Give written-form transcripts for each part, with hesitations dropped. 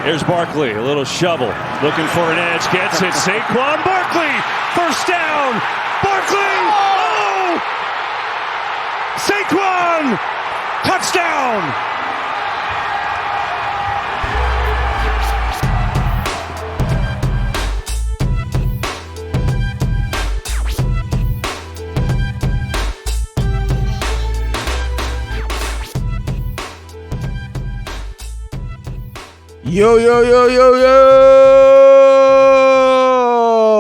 Here's Barkley, a little shovel, looking for an edge, gets it. Saquon Barkley, first down. Barkley, oh! Saquon, touchdown. Yo, yo, yo, yo, yo!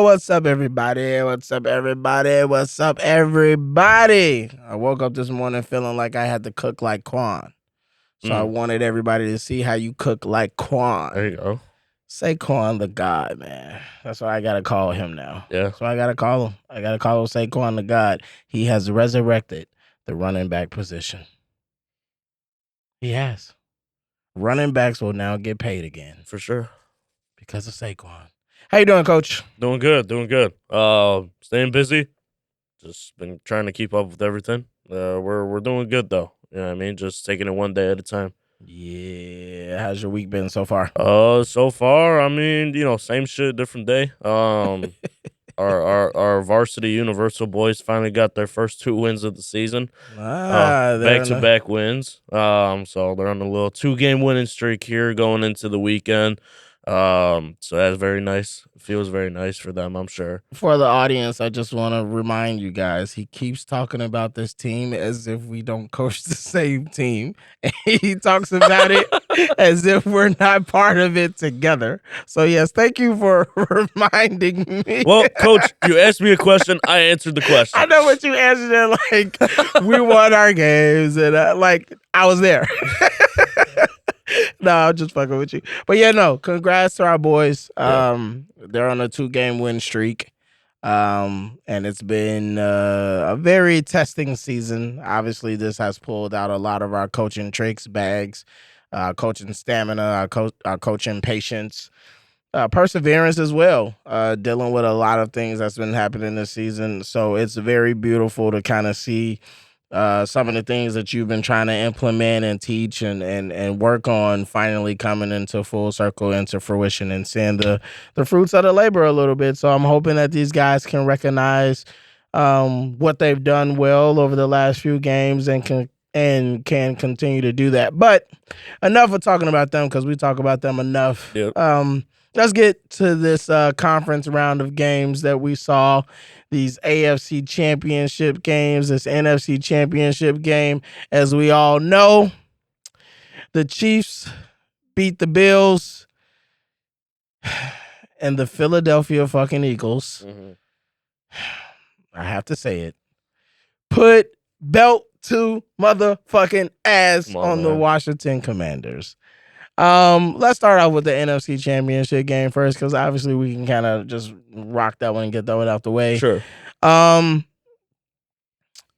What's up, everybody? What's up, everybody? What's up, everybody? I woke up this morning feeling like I had to cook like Quan. So I wanted everybody to see how you cook like Quan. There you go. Saquon the God, man. That's what I got to call him now. Yeah. That's what I got to call him. I got to call him Saquon the God. He has resurrected the running back position. He has. Running backs will now get paid again. For sure. Because of Saquon. How you doing, Coach? Doing good. Staying busy. Just been trying to keep up with everything. We're doing good though. You know what I mean? Just taking it one day at a time. Yeah. How's your week been so far? So far, I mean, same shit, different day. Our varsity universal boys finally got their first 2 wins of the season. Back-to-back wins. So they're on a little 2-game winning streak here going into the weekend. So that's very nice. It feels very nice for them, I'm sure. For the audience, I just want to remind you guys, he keeps talking about this team as if we don't coach the same team. He talks about it as if we're not part of it together. So, yes, thank you for reminding me. Well, Coach, you asked me a question. I answered the question. I know what you answered it like. We won our games, and I was there. No, I'm just fucking with you. But yeah, no, congrats to our boys. They're on a 2-game win streak. And it's been a very testing season. Obviously, this has pulled out a lot of our coaching tricks, bags, coaching stamina, our coaching patience, perseverance as well, dealing with a lot of things that's been happening this season. So it's very beautiful to kind of see some of the things that you've been trying to implement and teach and work on finally coming into full circle, into fruition, and seeing the fruits of the labor a little bit. So I'm hoping that these guys can recognize what they've done well over the last few games and can continue to do that. But enough of talking about them, because we talk about them enough. Yep. Let's get to this conference round of games that we saw. These AFC championship games, this NFC championship game. As we all know, the Chiefs beat the Bills and the Philadelphia fucking Eagles. Mm-hmm. I have to say it. Put belt to motherfucking ass on the Washington Commanders. Let's start off with the NFC Championship game first, because obviously we can kind of just rock that one and get that one out the way. Sure. The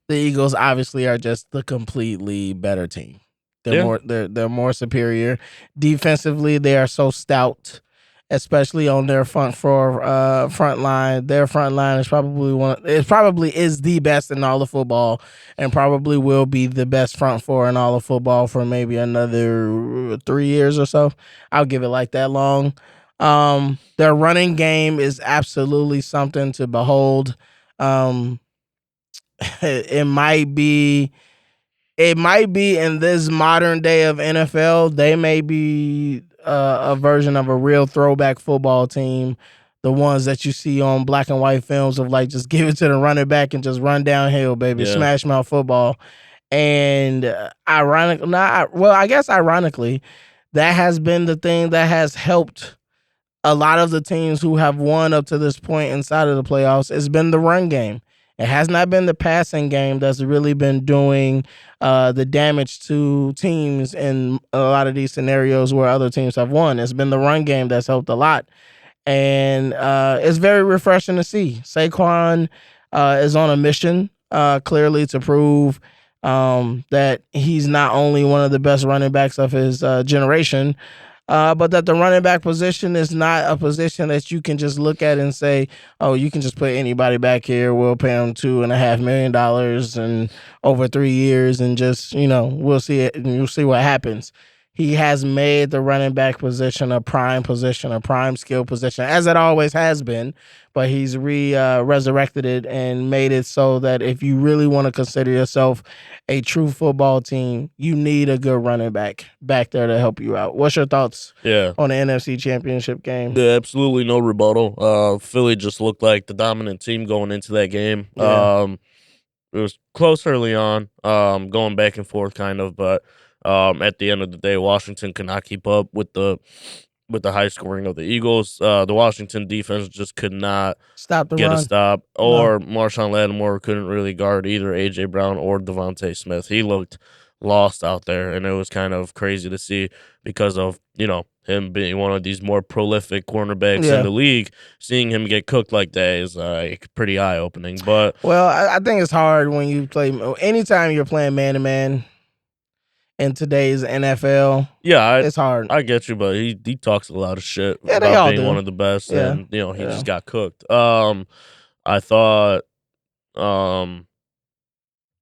Eagles obviously are just the completely better team. They're more superior. Defensively, they are so stout, especially on their front line. Their front line is probably is the best in all of football, and probably will be the best front four in all of football for maybe another 3 years or so. I'll give it like that long. Their running game is absolutely something to behold. It might be in this modern day of NFL, they may be a version of a real throwback football team, the ones that you see on black and white films of like just give it to the running back and just run downhill, baby, smash mouth football. And ironically, that has been the thing that has helped a lot of the teams who have won up to this point inside of the playoffs. It's been the run game. It has not been the passing game that's really been doing the damage to teams in a lot of these scenarios where other teams have won. It's been the run game that's helped a lot. And it's very refreshing to see. Saquon is on a mission, clearly, to prove that he's not only one of the best running backs of his generation, but that the running back position is not a position that you can just look at and say, oh, you can just put anybody back here. We'll pay them $2.5 million and over 3 years, and just, we'll see it and you'll see what happens. he has made the running back position, a prime skill position, as it always has been. But he's resurrected it and made it so that if you really want to consider yourself a true football team, you need a good running back there to help you out. What's your thoughts on the NFC Championship game? Yeah, absolutely no rebuttal. Philly just looked like the dominant team going into that game. Yeah. It was close early on, going back and forth kind of, but at the end of the day, Washington could not keep up with the high scoring of the Eagles. The Washington defense just could not get a stop, or Marshawn Lattimore couldn't really guard either A.J. Brown or Devontae Smith. He looked lost out there, and it was kind of crazy to see because of, him being one of these more prolific cornerbacks in the league. Seeing him get cooked like that is pretty eye-opening. But I think it's hard when you play – anytime you're playing man-to-man in today's NFL, it's hard. I get you, but he talks a lot of shit about being one of the best, and he just got cooked. I thought the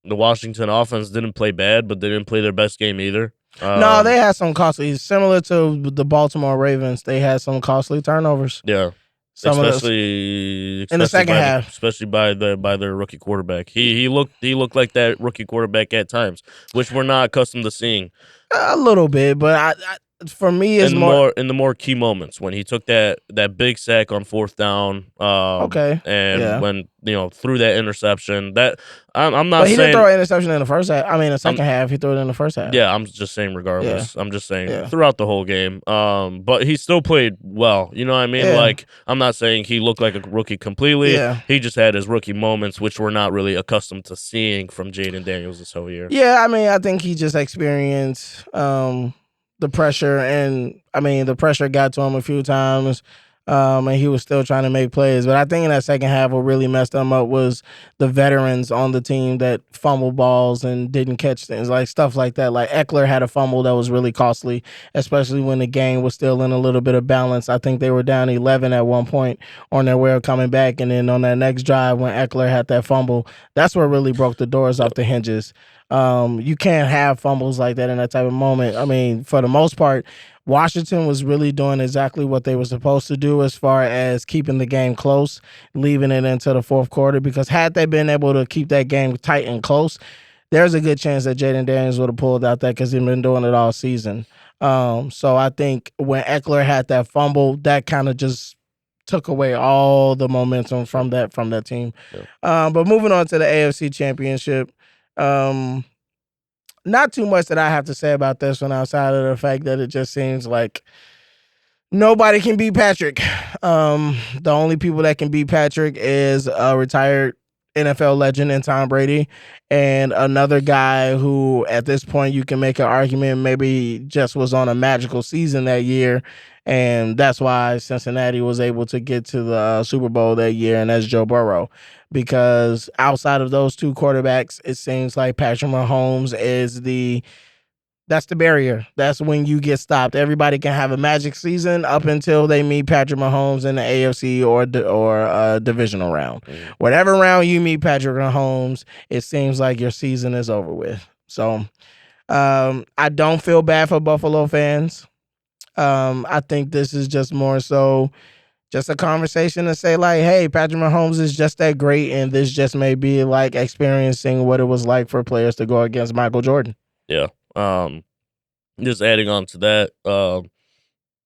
Washington offense didn't play bad, but they didn't play their best game either. No, they had some costly, similar to the Baltimore Ravens. They had some costly turnovers. Yeah. Especially in the second half, especially by their rookie quarterback. He looked like that rookie quarterback at times, which we're not accustomed to seeing. A little bit, but for me, it's more in the more key moments when he took that big sack on fourth down. And when threw that interception. That I'm not. But he saying, didn't throw an interception in the first half. I mean, the second half, he threw it in the first half. Yeah, I'm just saying. Regardless, I'm just saying throughout the whole game. But he still played well. You know what I mean? Yeah. Like, I'm not saying he looked like a rookie completely. Yeah. He just had his rookie moments, which we're not really accustomed to seeing from Jayden Daniels this whole year. Yeah, I mean, I think he just experienced the pressure, and I mean, the pressure got to him a few times. And he was still trying to make plays. But I think in that second half, what really messed him up was the veterans on the team that fumbled balls and didn't catch things, like stuff like that. Like Eckler had a fumble that was really costly, especially when the game was still in a little bit of balance. I think they were down 11 at one point on their way of coming back. And then on that next drive, when Eckler had that fumble, that's what really broke the doors off the hinges. You can't have fumbles like that in that type of moment. I mean, for the most part, Washington was really doing exactly what they were supposed to do as far as keeping the game close, leaving it into the fourth quarter, because had they been able to keep that game tight and close, there's a good chance that Jayden Daniels would have pulled out that, because he's been doing it all season. So I think when Eckler had that fumble, that kind of just took away all the momentum from that team. Yeah. But moving on to the AFC Championship, not too much that I have to say about this one outside of the fact that it just seems like nobody can beat Patrick. The only people that can beat Patrick is a retired NFL legend in Tom Brady, and another guy who at this point you can make an argument maybe just was on a magical season that year, and that's why Cincinnati was able to get to the Super Bowl that year, and that's Joe Burrow. Because outside of those two quarterbacks, it seems like Patrick Mahomes is that's the barrier. That's when you get stopped. Everybody can have a magic season up until they meet Patrick Mahomes in the AFC or divisional round. Whatever round you meet Patrick Mahomes, it seems like your season is over with. So I don't feel bad for Buffalo fans. I think this is just more so just a conversation to say, like, hey, Patrick Mahomes is just that great, and this just may be like experiencing what it was like for players to go against Michael Jordan. Yeah. Just adding on to that,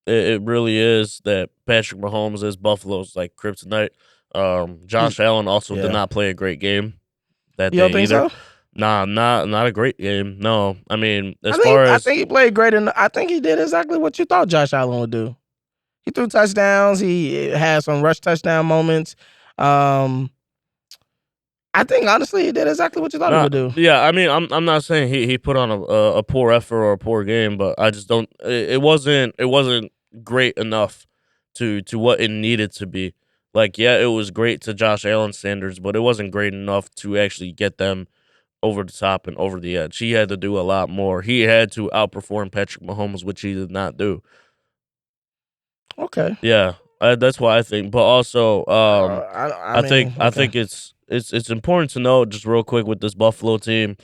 it really is that Patrick Mahomes is Buffalo's like kryptonite. Josh Allen also did not play a great game that day either. You don't think so? Nah, not a great game. No, I mean, I think he played great, and I think he did exactly what you thought Josh Allen would do. He threw touchdowns. He had some rush touchdown moments. I think honestly he did exactly what you thought he would do. Yeah, I mean, I'm not saying he put on a poor effort or a poor game, but I just don't. It wasn't great enough to what it needed to be. Like, yeah, it was great to Josh Allen standards, but it wasn't great enough to actually get them over the top and over the edge. He had to do a lot more. He had to outperform Patrick Mahomes, which he did not do. Okay. Yeah, that's why I think. But also, I think it's important to know, just real quick with this Buffalo team,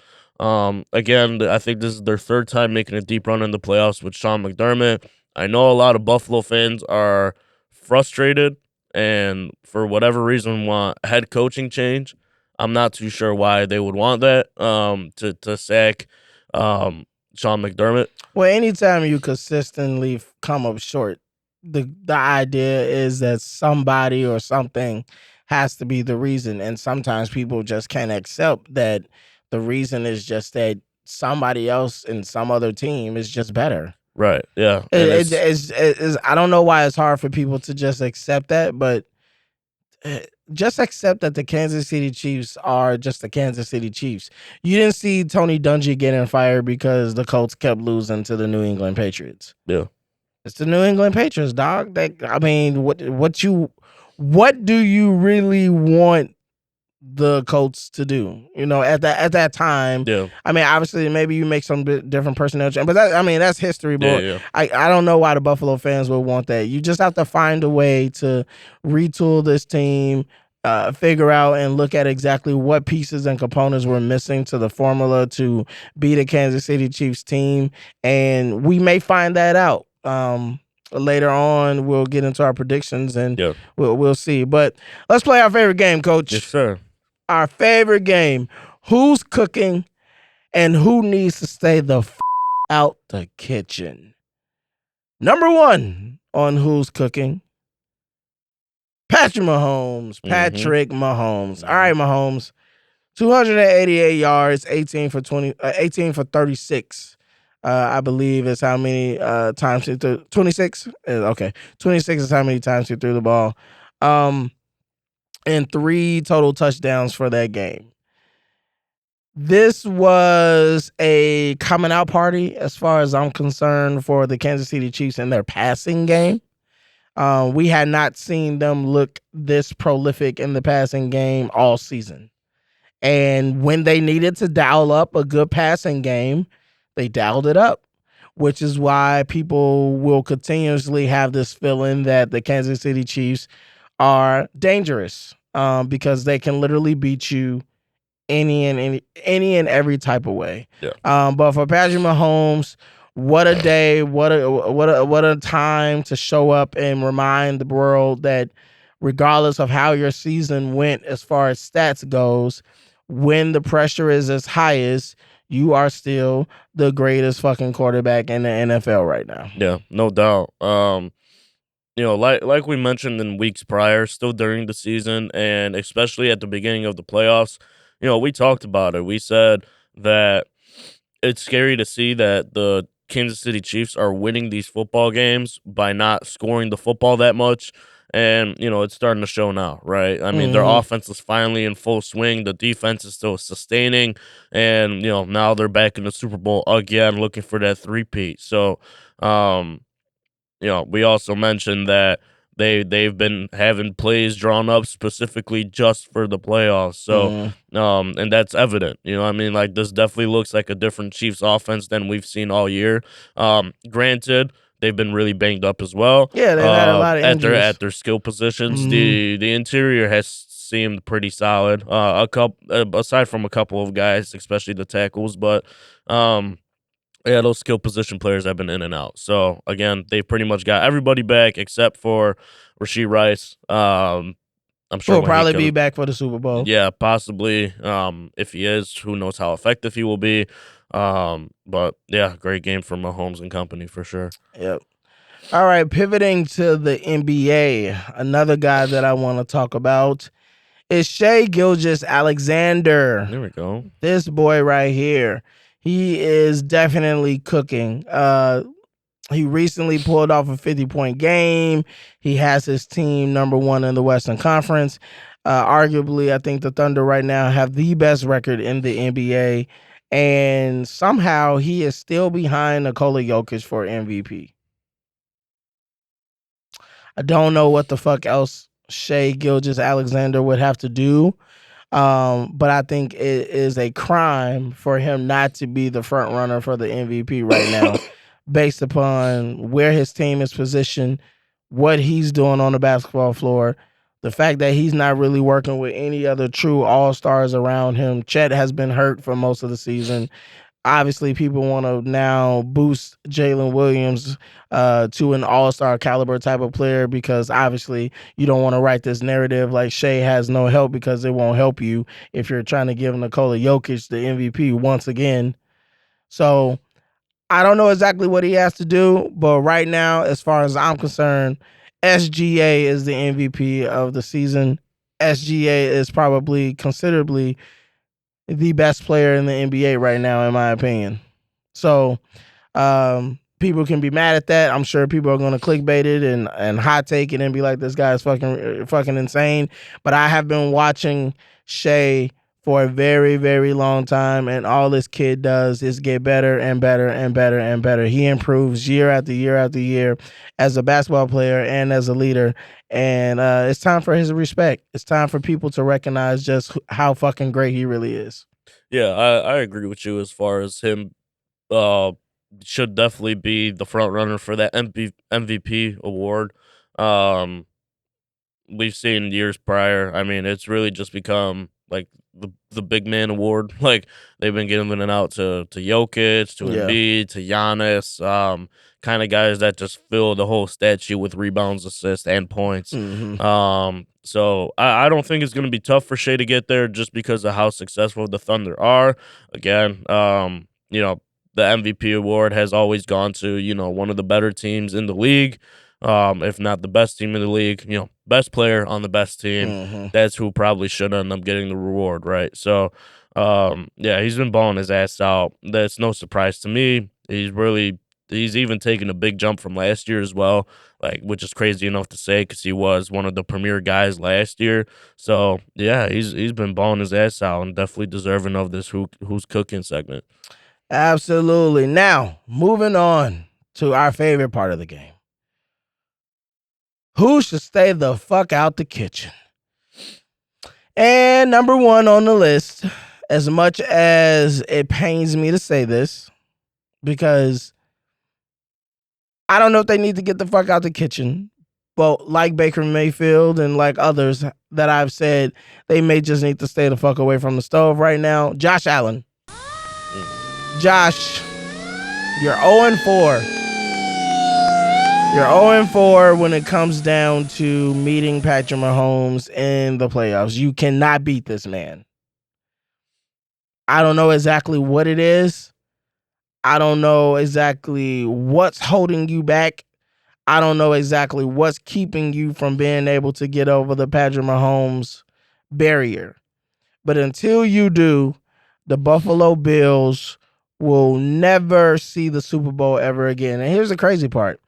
Again, I think this is their third time making a deep run in the playoffs with Sean McDermott. I know a lot of Buffalo fans are frustrated and for whatever reason want head coaching change. I'm not too sure why they would want that to sack Sean McDermott. Well, anytime you consistently come up short, the idea is that somebody or something has to be the reason, and sometimes people just can't accept that the reason is just that somebody else in some other team is just better. Right. Yeah. It's I don't know why it's hard for people to just accept that, but just accept that the Kansas City Chiefs are just the Kansas City Chiefs. You didn't see Tony Dungy getting fired because the Colts kept losing to the New England Patriots. Yeah. It's the New England Patriots, dog. I mean, what do you really want the Colts to do? You know, at that time. Yeah. I mean, obviously, maybe you make some different personnel change, but that's history. But Yeah. I don't know why the Buffalo fans would want that. You just have to find a way to retool this team, figure out and look at exactly what pieces and components were missing to the formula to beat a Kansas City Chiefs team, and we may find that out. Later on, we'll get into our predictions and we'll see. But let's play our favorite game, Coach. Yes, sir. Our favorite game. Who's cooking and who needs to stay the out the kitchen? Number one on Who's Cooking, Patrick Mahomes. Patrick Mahomes. All right, Mahomes. 288 yards, 18 for 36. I believe is how many times he threw. 26? Okay. 26 is how many times he threw the ball. And 3 total touchdowns for that game. This was a coming out party, as far as I'm concerned, for the Kansas City Chiefs in their passing game. We had not seen them look this prolific in the passing game all season. And when they needed to dial up a good passing game, they dialed it up, which is why people will continuously have this feeling that the Kansas City Chiefs are dangerous, because they can literally beat you any and every type of way. Yeah. But for Patrick Mahomes, what a day, what a time to show up and remind the world that regardless of how your season went as far as stats goes, when the pressure is as highest, you are still the greatest fucking quarterback in the NFL right now. Yeah, no doubt. You know, like we mentioned in weeks prior, still during the season, and especially at the beginning of the playoffs, you know, we talked about it. We said that it's scary to see that the Kansas City Chiefs are winning these football games by not scoring the football that much. And, you know, it's starting to show now, right? I mean, their offense is finally in full swing. The defense is still sustaining. And, you know, now they're back in the Super Bowl again looking for that three-peat. So, you know, we also mentioned that they've been having plays drawn up specifically just for the playoffs. So, and that's evident. You know what I mean? Like, this definitely looks like a different Chiefs offense than we've seen all year. Granted, they've been really banged up as well. Yeah, they've had a lot of injuries. At their skill positions. The interior has seemed pretty solid. Aside from a couple of guys, especially the tackles, but yeah, those skill position players have been in and out. So again, they've pretty much got everybody back except for Rashee Rice. I'm sure he'll probably be back for the Super Bowl. Yeah, possibly. If he is, who knows how effective he will be. But yeah, great game for Mahomes and company for sure. Yep. All right, pivoting to the NBA, another guy that I want to talk about is Shai Gilgeous-Alexander. There we go. This boy right here, he is definitely cooking. He recently pulled off a 50-point game. He has his team number 1 in the Western Conference. Arguably, I think the Thunder right now have the best record in the NBA. And somehow he is still behind Nikola Jokic for MVP. I don't know what the fuck else Shai Gilgeous-Alexander would have to do. But I think it is a crime for him not to be the front runner for the MVP right now, based upon where his team is positioned, what he's doing on the basketball floor, The fact that he's not really working with any other true all-stars around him. Chet has been hurt for most of the season. Obviously, people want to now boost Jalen Williams to an all-star caliber type of player because obviously you don't want to write this narrative like Shea has no help because it won't help you if you're trying to give Nikola Jokic the MVP once again. So I don't know exactly what he has to do, but right now, as far as I'm concerned, SGA is the MVP of the season. SGA is probably considerably the best player in the NBA right now, in my opinion. So people can be mad at that. I'm sure people are going to clickbait it and hot take it and be like, this guy is fucking insane. But I have been watching Shea for a very, very long time, and all this kid does is get better and better and better and better. He improves year after year after year as a basketball player and as a leader, and it's time for his respect. It's time for people to recognize just how fucking great he really is. Yeah, I agree with you as far as him should definitely be the front runner for that MVP award. We've seen years prior. I mean, it's really just become like the big man award. Like they've been giving it out to Jokic, to Embiid, to Giannis, kind of guys that just fill the whole stat sheet with rebounds, assists, and points. So I don't think it's going to be tough for Shea to get there just because of how successful the Thunder are. Again, you know, the MVP award has always gone to, you know, one of the better teams in the league. If not the best team in the league, you know, best player on the best team. That's who probably should end up getting the reward, right? So, yeah, he's been balling his ass out. That's no surprise to me. He's even taken a big jump from last year as well, like, which is crazy enough to say because he was one of the premier guys last year. So, yeah, he's been balling his ass out and definitely deserving of this who's cooking segment. Absolutely. Now, moving on to our favorite part of the game. Who should stay the fuck out the kitchen? And number one on the list, as much as it pains me to say this, because I don't know if they need to get the fuck out the kitchen, but like Baker Mayfield and like others that I've said, they may just need to stay the fuck away from the stove right now. Josh Allen. Josh, you're 0-4. You're 0-4 when it comes down to meeting Patrick Mahomes in the playoffs. You cannot beat this man. I don't know exactly what it is. I don't know exactly what's holding you back. I don't know exactly what's keeping you from being able to get over the Patrick Mahomes barrier. But until you do, the Buffalo Bills will never see the Super Bowl ever again. And here's the crazy part.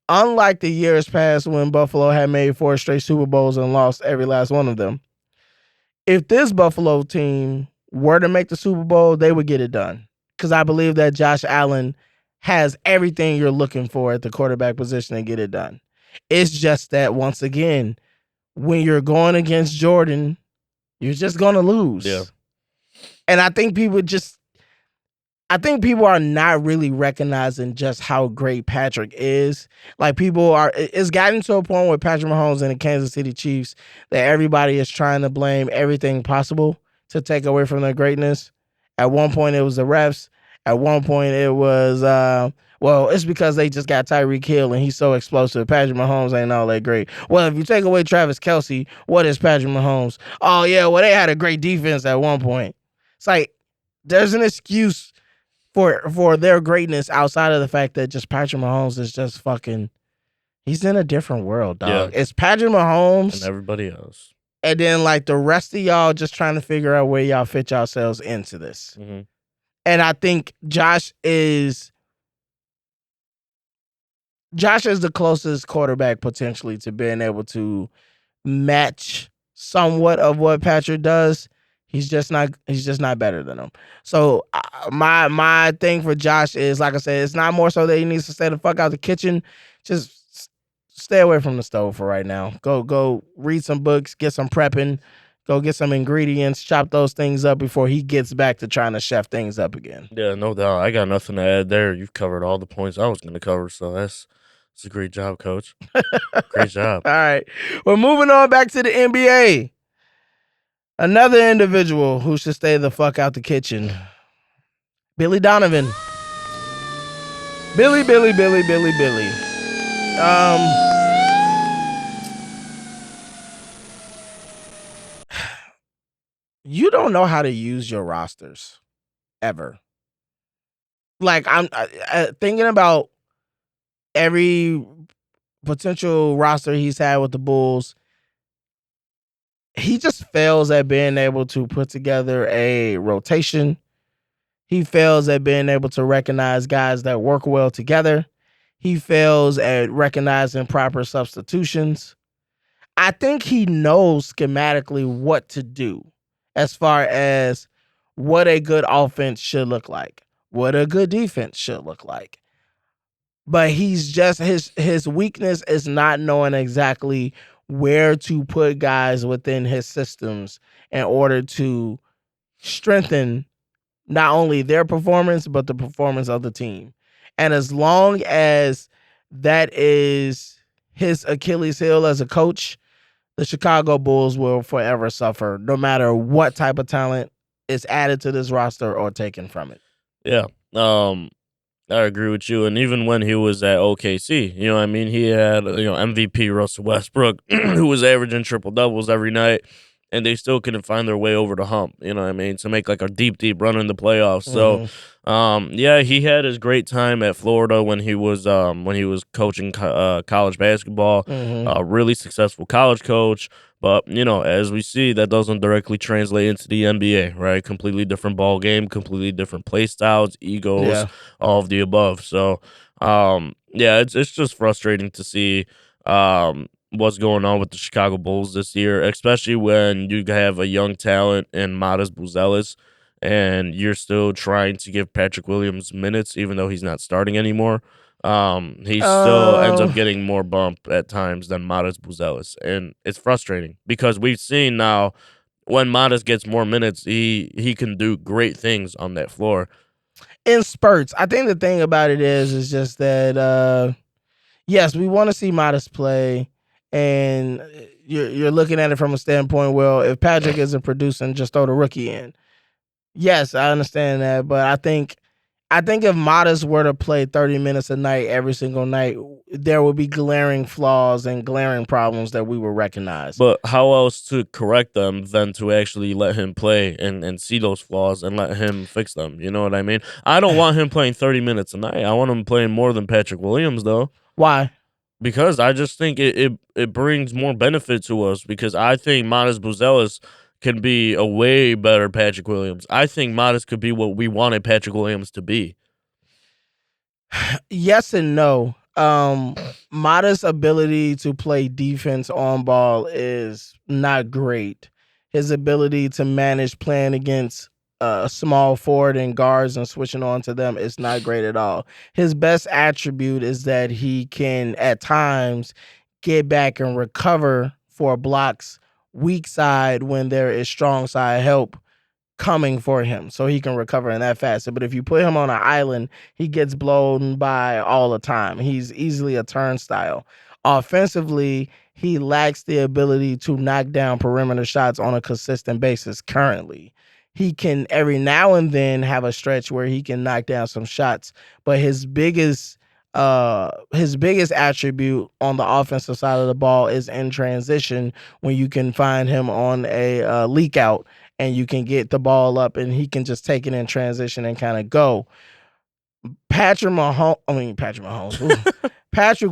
Unlike the years past when Buffalo had made 4 straight Super Bowls and lost every last one of them, if this Buffalo team were to make the Super Bowl, they would get it done. Because I believe that Josh Allen has everything you're looking for at the quarterback position and get it done. It's just that, once again, when you're going against Jordan, you're just going to lose. Yeah. And I think people are not really recognizing just how great Patrick is. Like, it's gotten to a point with Patrick Mahomes and the Kansas City Chiefs that everybody is trying to blame everything possible to take away from their greatness. At one point, it was the refs. At one point, it was, it's because they just got Tyreek Hill and he's so explosive. Patrick Mahomes ain't all that great. Well, if you take away Travis Kelce, what is Patrick Mahomes? Oh, yeah, well, they had a great defense at one point. It's like, there's an excuse for their greatness outside of the fact that just Patrick Mahomes is just fucking, he's in a different world, dog. Yeah. It's Patrick Mahomes. And everybody else. And then, like, the rest of y'all just trying to figure out where y'all fit yourselves into this. And I think Josh is the closest quarterback potentially to being able to match somewhat of what Patrick does. He's just not better than him. So my thing for Josh is, like I said, it's not more so that he needs to stay the fuck out the kitchen. Just stay away from the stove for right now. Go read some books, get some prepping, go get some ingredients, chop those things up before he gets back to trying to chef things up again. Yeah, no doubt. I got nothing to add there. You've covered all the points I was going to cover, so It's a great job, coach. Great job. All right. Well, moving on back to the NBA. Another individual who should stay the fuck out the kitchen. Billy Donovan. Billy. You don't know how to use your rosters ever. Like, I'm thinking about every potential roster he's had with the Bulls. He just fails at being able to put together a rotation. He fails at being able to recognize guys that work well together. He fails at recognizing proper substitutions. I think he knows schematically what to do as far as what a good offense should look like, what a good defense should look like. But he's just his weakness is not knowing exactly where to put guys within his systems in order to strengthen not only their performance, but the performance of the team. And as long as that is his Achilles heel as a coach, the Chicago Bulls will forever suffer, no matter what type of talent is added to this roster or taken from it. Yeah. I agree with you. And even when he was at OKC, you know what I mean? He had, MVP Russell Westbrook, who was averaging triple doubles every night, and they still couldn't find their way over the hump, you know what I mean? To make like a deep run in the playoffs. So, he had his great time at Florida when he was coaching college basketball, really successful college coach. But, as we see, that doesn't directly translate into the NBA, right? Completely different ball game, completely different play styles, egos, all of the above. So, it's just frustrating to see what's going on with the Chicago Bulls this year, especially when you have a young talent in Matas Buzelis, and you're still trying to give Patrick Williams minutes, even though he's not starting anymore. He still ends up getting more bump at times than Matas Buzelis, and it's frustrating because we've seen now when Matas gets more minutes, he can do great things on that floor in spurts. I think the thing about it is just that yes, we want to see Matas play, and you're looking at it from a standpoint. Well, if Patrick isn't producing, just throw the rookie in. Yes, I understand that, but I think if Matas were to play 30 minutes a night every single night, there would be glaring flaws and glaring problems that we will recognize. But how else to correct them than to actually let him play and see those flaws and let him fix them? You know what I mean? I don't want him playing 30 minutes a night. I want him playing more than Patrick Williams, though. Why? Because I just think it brings more benefit to us, because I think Matas Buzelis can be a way better Patrick Williams. I think Matas could be what we wanted Patrick Williams to be. Yes and no. Matas' ability to play defense on ball is not great. His ability to manage playing against a small forward and guards and switching on to them is not great at all. His best attribute is that he can at times get back and recover for blocks weak side when there is strong side help coming for him, so he can recover in that facet. But if you put him on an island, he gets blown by all the time. He's easily a turnstile. Offensively, he lacks the ability to knock down perimeter shots on a consistent basis currently. He can every now and then have a stretch where he can knock down some shots, but his biggest attribute on the offensive side of the ball is in transition, when you can find him on a leak out and you can get the ball up and he can just take it in transition and kind of go. Patrick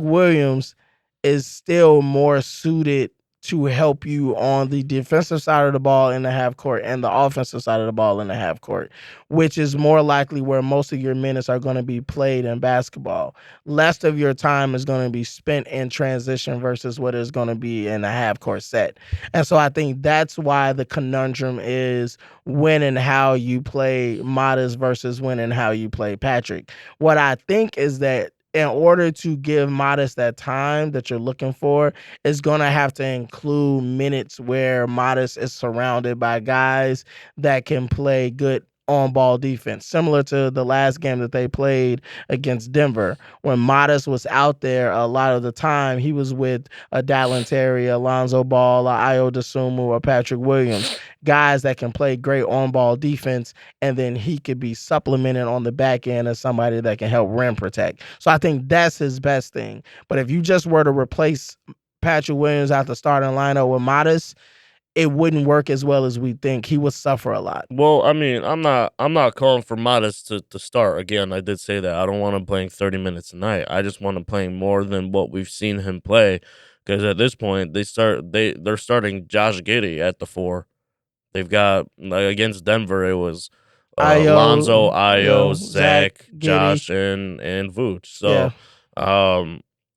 Williams is still more suited to help you on the defensive side of the ball in the half court and the offensive side of the ball in the half court, which is more likely where most of your minutes are going to be played in basketball. Less of your time is going to be spent in transition versus what is going to be in a half court set. And so I think that's why the conundrum is when and how you play Matas versus when and how you play Patrick. What I think is that in order to give Matas that time that you're looking for, is going to have to include minutes where Matas is surrounded by guys that can play good on-ball defense, similar to the last game that they played against Denver. When Modest was out there, a lot of the time he was with a Dallin Terry, Alonzo Ball, a Ayo Dosunmu, or Patrick Williams, guys that can play great on-ball defense, and then he could be supplemented on the back end as somebody that can help rim protect. So I think that's his best thing. But if you just were to replace Patrick Williams out the starting lineup with Modest, it wouldn't work as well as we think. He would suffer a lot. Well, I mean, I'm not calling for Modest to start. Again, I did say that. I don't want him playing 30 minutes a night. I just want him playing more than what we've seen him play. Because at this point, they're starting Josh Giddey at the 4. They've got, like, against Denver, it was Lonzo, Ayo, Zach, Josh, and Vooch. So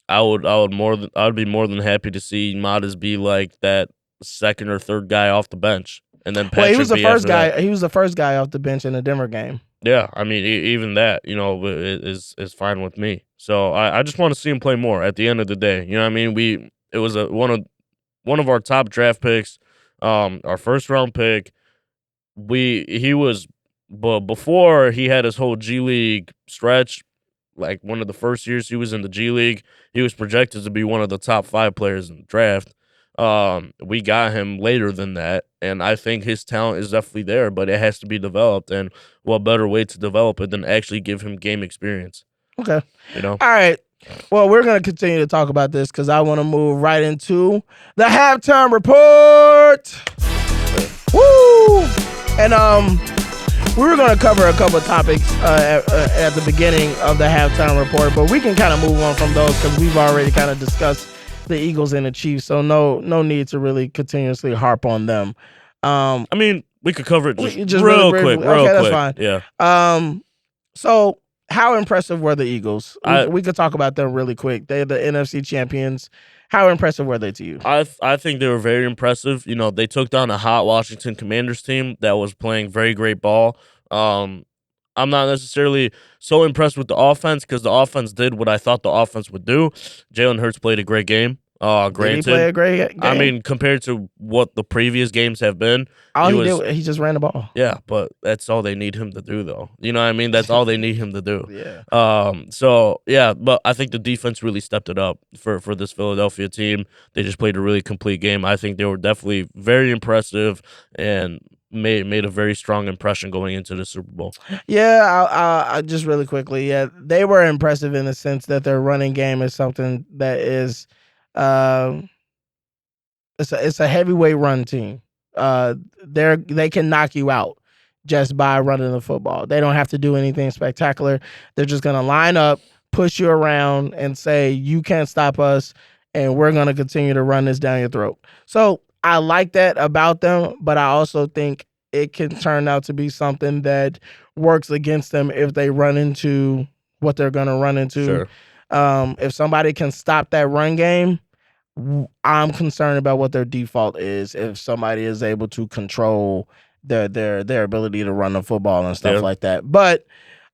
I'd be more than happy to see Modest be like that second or third guy off the bench, and then Patrick he was the first guy. That. He was the first guy off the bench in the Denver game. Yeah, I mean, even that, is fine with me. So I just want to see him play more. At the end of the day, you know what I mean. It was one of our top draft picks, our first round pick. But before he had his whole G League stretch, like one of the first years he was in the G League, he was projected to be one of the top 5 players in the draft. We got him later than that, and I think his talent is definitely there, but it has to be developed, and what better way to develop it than actually give him game experience? Okay. All right. Well, we're going to continue to talk about this because I want to move right into the halftime report. Woo! And we were going to cover a couple of topics at the beginning of the halftime report, but we can kind of move on from those because we've already kind of discussed the Eagles and the Chiefs, so no need to really continuously harp on them. I mean, we could cover it just real quick. That's fine. Yeah. So how impressive were the Eagles? We could talk about them really quick. They're the NFC champions. How impressive were they to you? I think they were very impressive. They took down a hot Washington Commanders team that was playing very great ball. I'm not necessarily so impressed with the offense because the offense did what I thought the offense would do. Jalen Hurts played a great game. Granted, did he play a great game? I mean, compared to what the previous games have been, he just ran the ball. Yeah, but that's all they need him to do, though. You know what I mean? That's all they need him to do. Yeah. So yeah, but I think the defense really stepped it up for this Philadelphia team. They just played a really complete game. I think they were definitely very impressive and made a very strong impression going into the Super Bowl. Yeah, I just really quickly, they were impressive in the sense that their running game is something that is, it's a heavyweight run team. They can knock you out just by running the football. They don't have to do anything spectacular. They're just gonna line up, push you around, and say you can't stop us, and we're gonna continue to run this down your throat. So I like that about them, but I also think it can turn out to be something that works against them if they run into what they're going to run into. Sure. If somebody can stop that run game, I'm concerned about what their default is if somebody is able to control their ability to run the football and stuff like that. But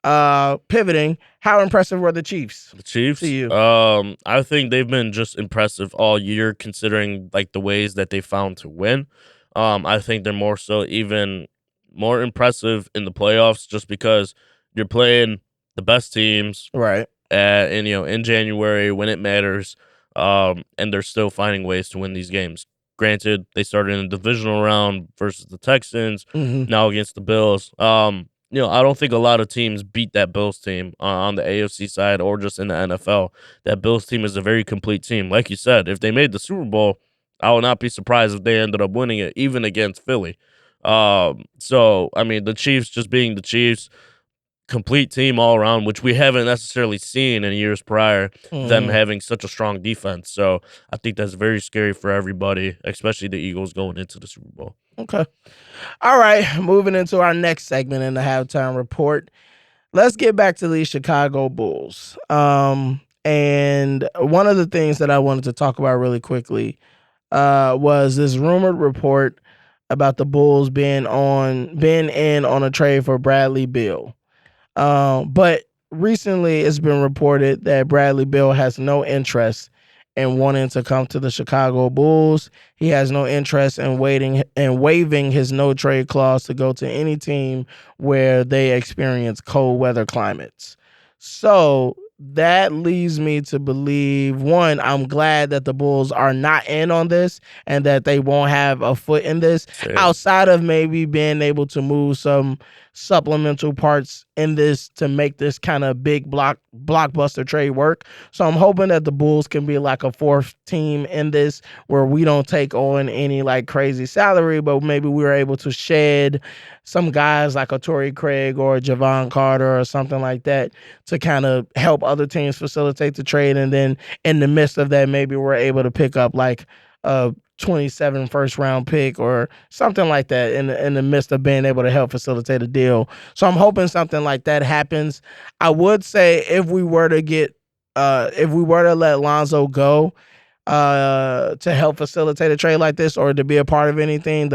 pivoting, how impressive were the Chiefs? The Chiefs? To you? I think they've been just impressive all year considering like the ways that they found to win. I think they're more so even more impressive in the playoffs just because you're playing the best teams. Right. In January when it matters. And they're still finding ways to win these games. Granted, they started in a divisional round versus the Texans, now against the Bills. I don't think a lot of teams beat that Bills team on the AFC side or just in the NFL. That Bills team is a very complete team. Like you said, if they made the Super Bowl, I would not be surprised if they ended up winning it, even against Philly. So, I mean, the Chiefs just being the Chiefs, complete team all around, which we haven't necessarily seen in years prior, them having such a strong defense. So I think that's very scary for everybody, especially the Eagles going into the Super Bowl. Okay. All right. Moving into our next segment in the halftime report. Let's get back to the Chicago Bulls. And one of the things that I wanted to talk about really quickly was this rumored report about the Bulls being in on a trade for Bradley Beal. But recently it's been reported that Bradley Beal has no interest and wanting to come to the Chicago Bulls. He has no interest in waiving his no trade clause to go to any team where they experience cold weather climates. So that leads me to believe, one, I'm glad that the Bulls are not in on this and that they won't have a foot in this, outside of maybe being able to move some supplemental parts in this to make this kind of big blockbuster trade work. So I'm hoping that the Bulls can be like a fourth team in this, where we don't take on any like crazy salary, but maybe we're able to shed some guys like a Torrey Craig or a Javon Carter or something like that to kind of help other teams facilitate the trade. And then in the midst of that, maybe we're able to pick up like a 27 first round pick or something like that in the midst of being able to help facilitate a deal. So I'm hoping something like that happens. I would say if we were to let Lonzo go to help facilitate a trade like this or to be a part of anything,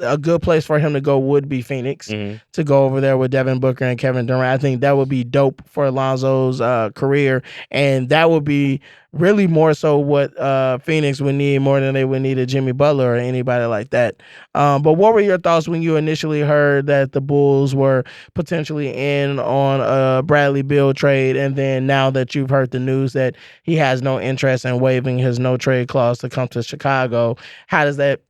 a good place for him to go would be Phoenix, to go over there with Devin Booker and Kevin Durant. I think that would be dope for Lonzo's career, and that would be really more so what Phoenix would need more than they would need a Jimmy Butler or anybody like that. But what were your thoughts when you initially heard that the Bulls were potentially in on a Bradley Beal trade, and then now that you've heard the news that he has no interest in waiving his no trade clause to come to Chicago, how does that,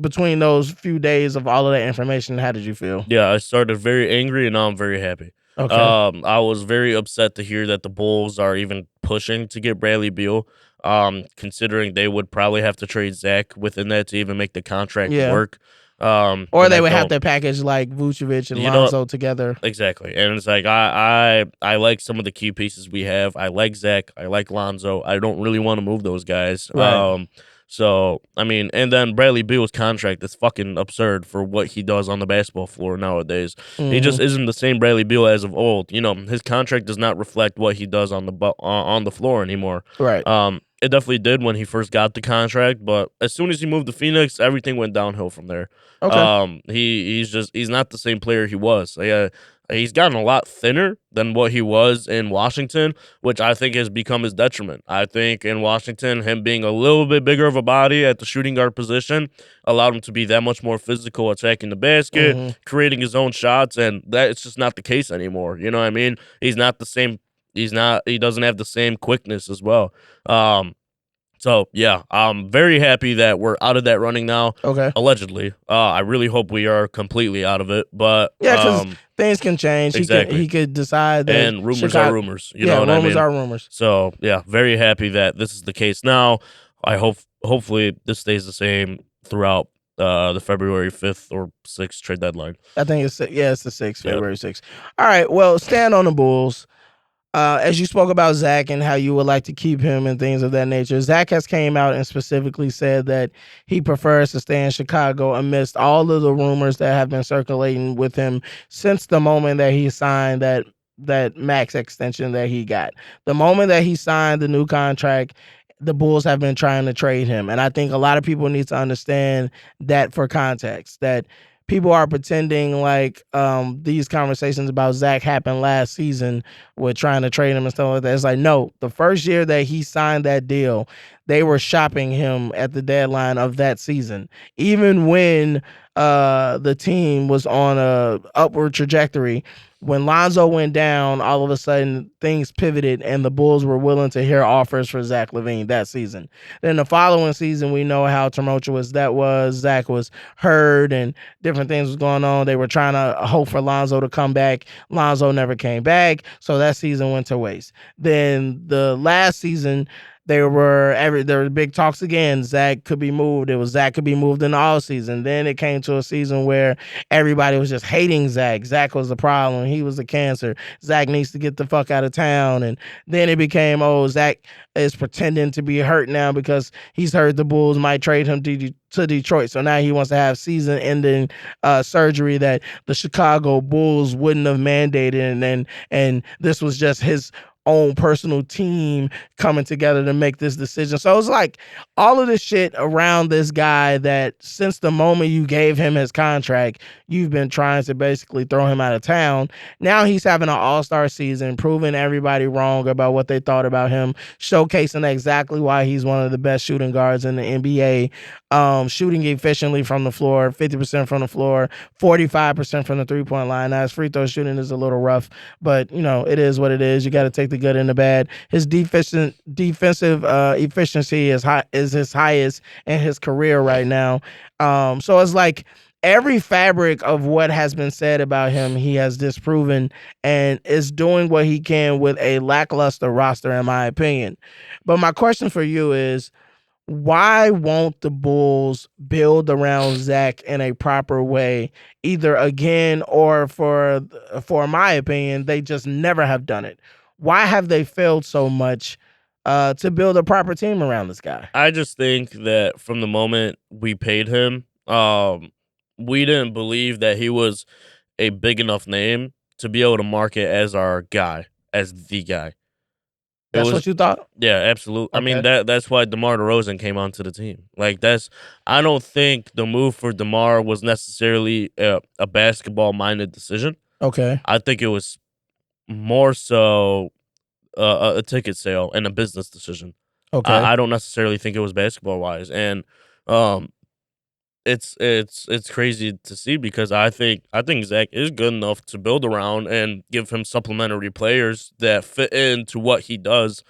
between those few days of all of that information, how did you feel? Yeah, I started very angry and now I'm very happy. Okay. I was very upset to hear that the Bulls are even pushing to get Bradley Beal, considering they would probably have to trade Zach within that to even make the contract work. Or they would have to package like Vucevic and Lonzo together. Exactly. And it's like I like some of the key pieces we have. I like Zach. I like Lonzo. I don't really want to move those guys. Right. So, I mean, and then Bradley Beal's contract is fucking absurd for what he does on the basketball floor nowadays. He just isn't the same Bradley Beal as of old. His contract does not reflect what he does on the floor anymore. Right. It definitely did when he first got the contract, but as soon as he moved to Phoenix, everything went downhill from there. Okay. He's not the same player he was. He's gotten a lot thinner than what he was in Washington, which I think has become his detriment. I think in Washington, him being a little bit bigger of a body at the shooting guard position allowed him to be that much more physical, attacking the basket, creating his own shots, and that it's just not the case anymore. You know what I mean? He's not the same. He doesn't have the same quickness as well. So, yeah, I'm very happy that we're out of that running now. Okay. Allegedly. I really hope we are completely out of it. But yeah, because things can change. Exactly. He could decide that. And rumors are rumors. You know what I mean? Rumors are rumors. So, yeah, very happy that this is the case now. Hopefully this stays the same throughout the February 5th or 6th trade deadline. I think it's the 6th, February 6th. All right, well, stand on the Bulls. As you spoke about Zach and how you would like to keep him and things of that nature, Zach has came out and specifically said that he prefers to stay in Chicago amidst all of the rumors that have been circulating with him since the moment that he signed that max extension that he got. The moment that he signed the new contract, the Bulls have been trying to trade him. And I think a lot of people need to understand that for context, that people are pretending like these conversations about Zach happened last season with trying to trade him and stuff like that. It's like, no, the first year that he signed that deal, they were shopping him at the deadline of that season. Even when the team was on a upward trajectory, when Lonzo went down, all of a sudden things pivoted and the Bulls were willing to hear offers for Zach LaVine that season. Then the following season, we know how tumultuous that was. Zach was hurt and different things was going on. They were trying to hope for Lonzo to come back. Lonzo never came back, so that season went to waste. Then the last season, there were big talks again. Zach could be moved. Zach could be moved in the offseason. Then it came to a season where everybody was just hating Zach. Zach was the problem. He was the cancer. Zach needs to get the fuck out of town. And then it became, Zach is pretending to be hurt now because he's heard the Bulls might trade him to Detroit. So now he wants to have season-ending surgery that the Chicago Bulls wouldn't have mandated. And this was just his own personal team coming together to make this decision. So it's like all of this shit around this guy that since the moment you gave him his contract, you've been trying to basically throw him out of town. Now he's having an all-star season, proving everybody wrong about what they thought about him, showcasing exactly why he's one of the best shooting guards in the NBA, shooting efficiently from the floor, 50% from the floor, 45% from the three-point line. Now his free throw shooting is a little rough, but it is what it is. You got to take the good and the bad. His defensive efficiency is his highest in his career right now. So it's like every fabric of what has been said about him, he has disproven and is doing what he can with a lackluster roster, in my opinion. But my question for you is, why won't the Bulls build around Zach in a proper way, either again or for my opinion, they just never have done it? Why have they failed so much to build a proper team around this guy? I just think that from the moment we paid him, we didn't believe that he was a big enough name to be able to market as our guy, as the guy. That's what you thought? Yeah, absolutely. Okay. I mean, that's why DeMar DeRozan came onto the team. Like, I don't think the move for DeMar was necessarily a basketball-minded decision. Okay. I think it was more so a ticket sale and a business decision. Okay. I don't necessarily think it was basketball-wise. And it's crazy to see because I think Zach is good enough to build around and give him supplementary players that fit into what he does.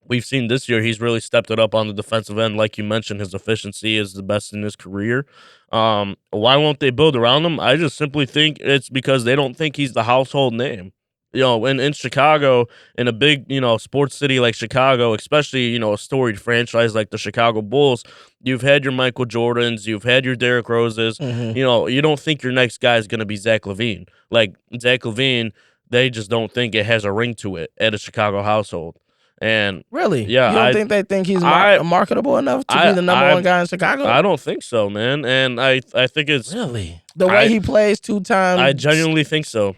We've seen this year he's really stepped it up on the defensive end. Like you mentioned, his efficiency is the best in his career. Why won't they build around him? I just simply think it's because they don't think he's the household name. In Chicago, in a big, sports city like Chicago, especially, a storied franchise like the Chicago Bulls, you've had your Michael Jordans, you've had your Derrick Roses. Mhm. You don't think your next guy is going to be Zach LaVine. Like, Zach LaVine, they just don't think it has a ring to it at a Chicago household. And really? Yeah, you don't think they think he's marketable enough to be the number one guy in Chicago? I don't think so, man. And I think it's really the way he plays 2 times. I genuinely think so.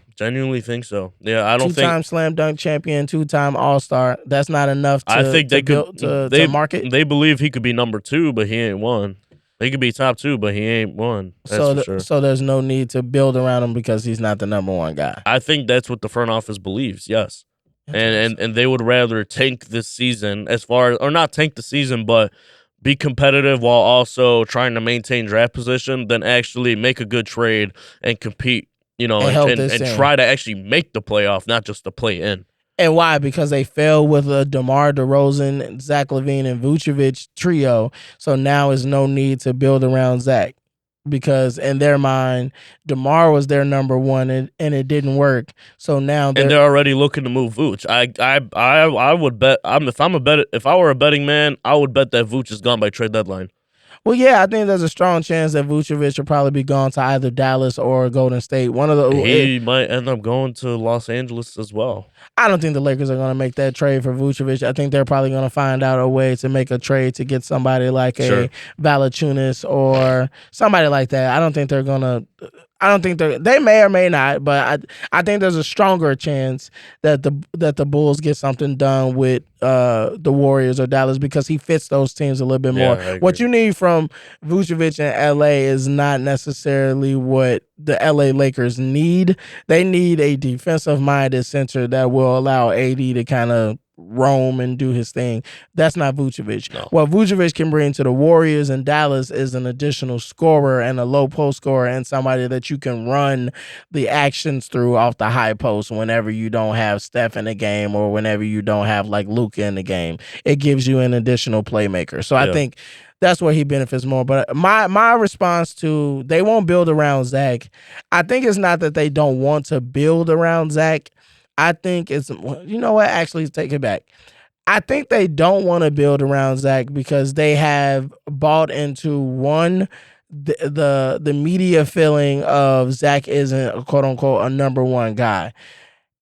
Yeah, I don't think 2-time slam dunk champion, 2-time All-Star. That's not enough. I think they could to market. They believe he could be number 2, but he ain't one. He could be top 2, but he ain't one. That's for sure. So there's no need to build around him because he's not the number one guy. I think that's what the front office believes. Yes. And they would rather tank this season or not tank the season, but be competitive while also trying to maintain draft position than actually make a good trade and compete, and try to actually make the playoff, not just to play in. And why? Because they failed with a DeMar DeRozan, Zach LaVine, and Vucevic trio. So now is no need to build around Zach. Because in their mind, DeMar was their number one, and it didn't work. So now they're already looking to move Vooch. I would bet. If I were a betting man, I would bet that Vooch is gone by trade deadline. Well, yeah, I think there's a strong chance that Vucevic will probably be gone to either Dallas or Golden State. One of the he might end up going to Los Angeles as well. I don't think the Lakers are going to make that trade for Vucevic. I think they're probably going to find out a way to make a trade to get somebody like a Valanciunas or somebody like that. I don't think they're going to. I don't think they may or may not, but I think there's a stronger chance that the Bulls get something done with the Warriors or Dallas because he fits those teams a little bit more. What you need from Vucevic in LA is not necessarily what the LA Lakers need. They need a defensive-minded center that will allow AD to kind of roam and do his thing. That's not Vucevic. No. What Vucevic can bring to the Warriors and Dallas is an additional scorer and a low post scorer and somebody that you can run the actions through off the high post whenever you don't have Steph in the game or whenever you don't have like Luka in the game. It gives you an additional playmaker. So I think that's where he benefits more. But my response to they won't build around Zach, I think it's not that they don't want to build around Zach. I think it's, you know what? Actually, take it back. I think they don't want to build around Zach because they have bought into the media feeling of Zach isn't quote unquote a number one guy.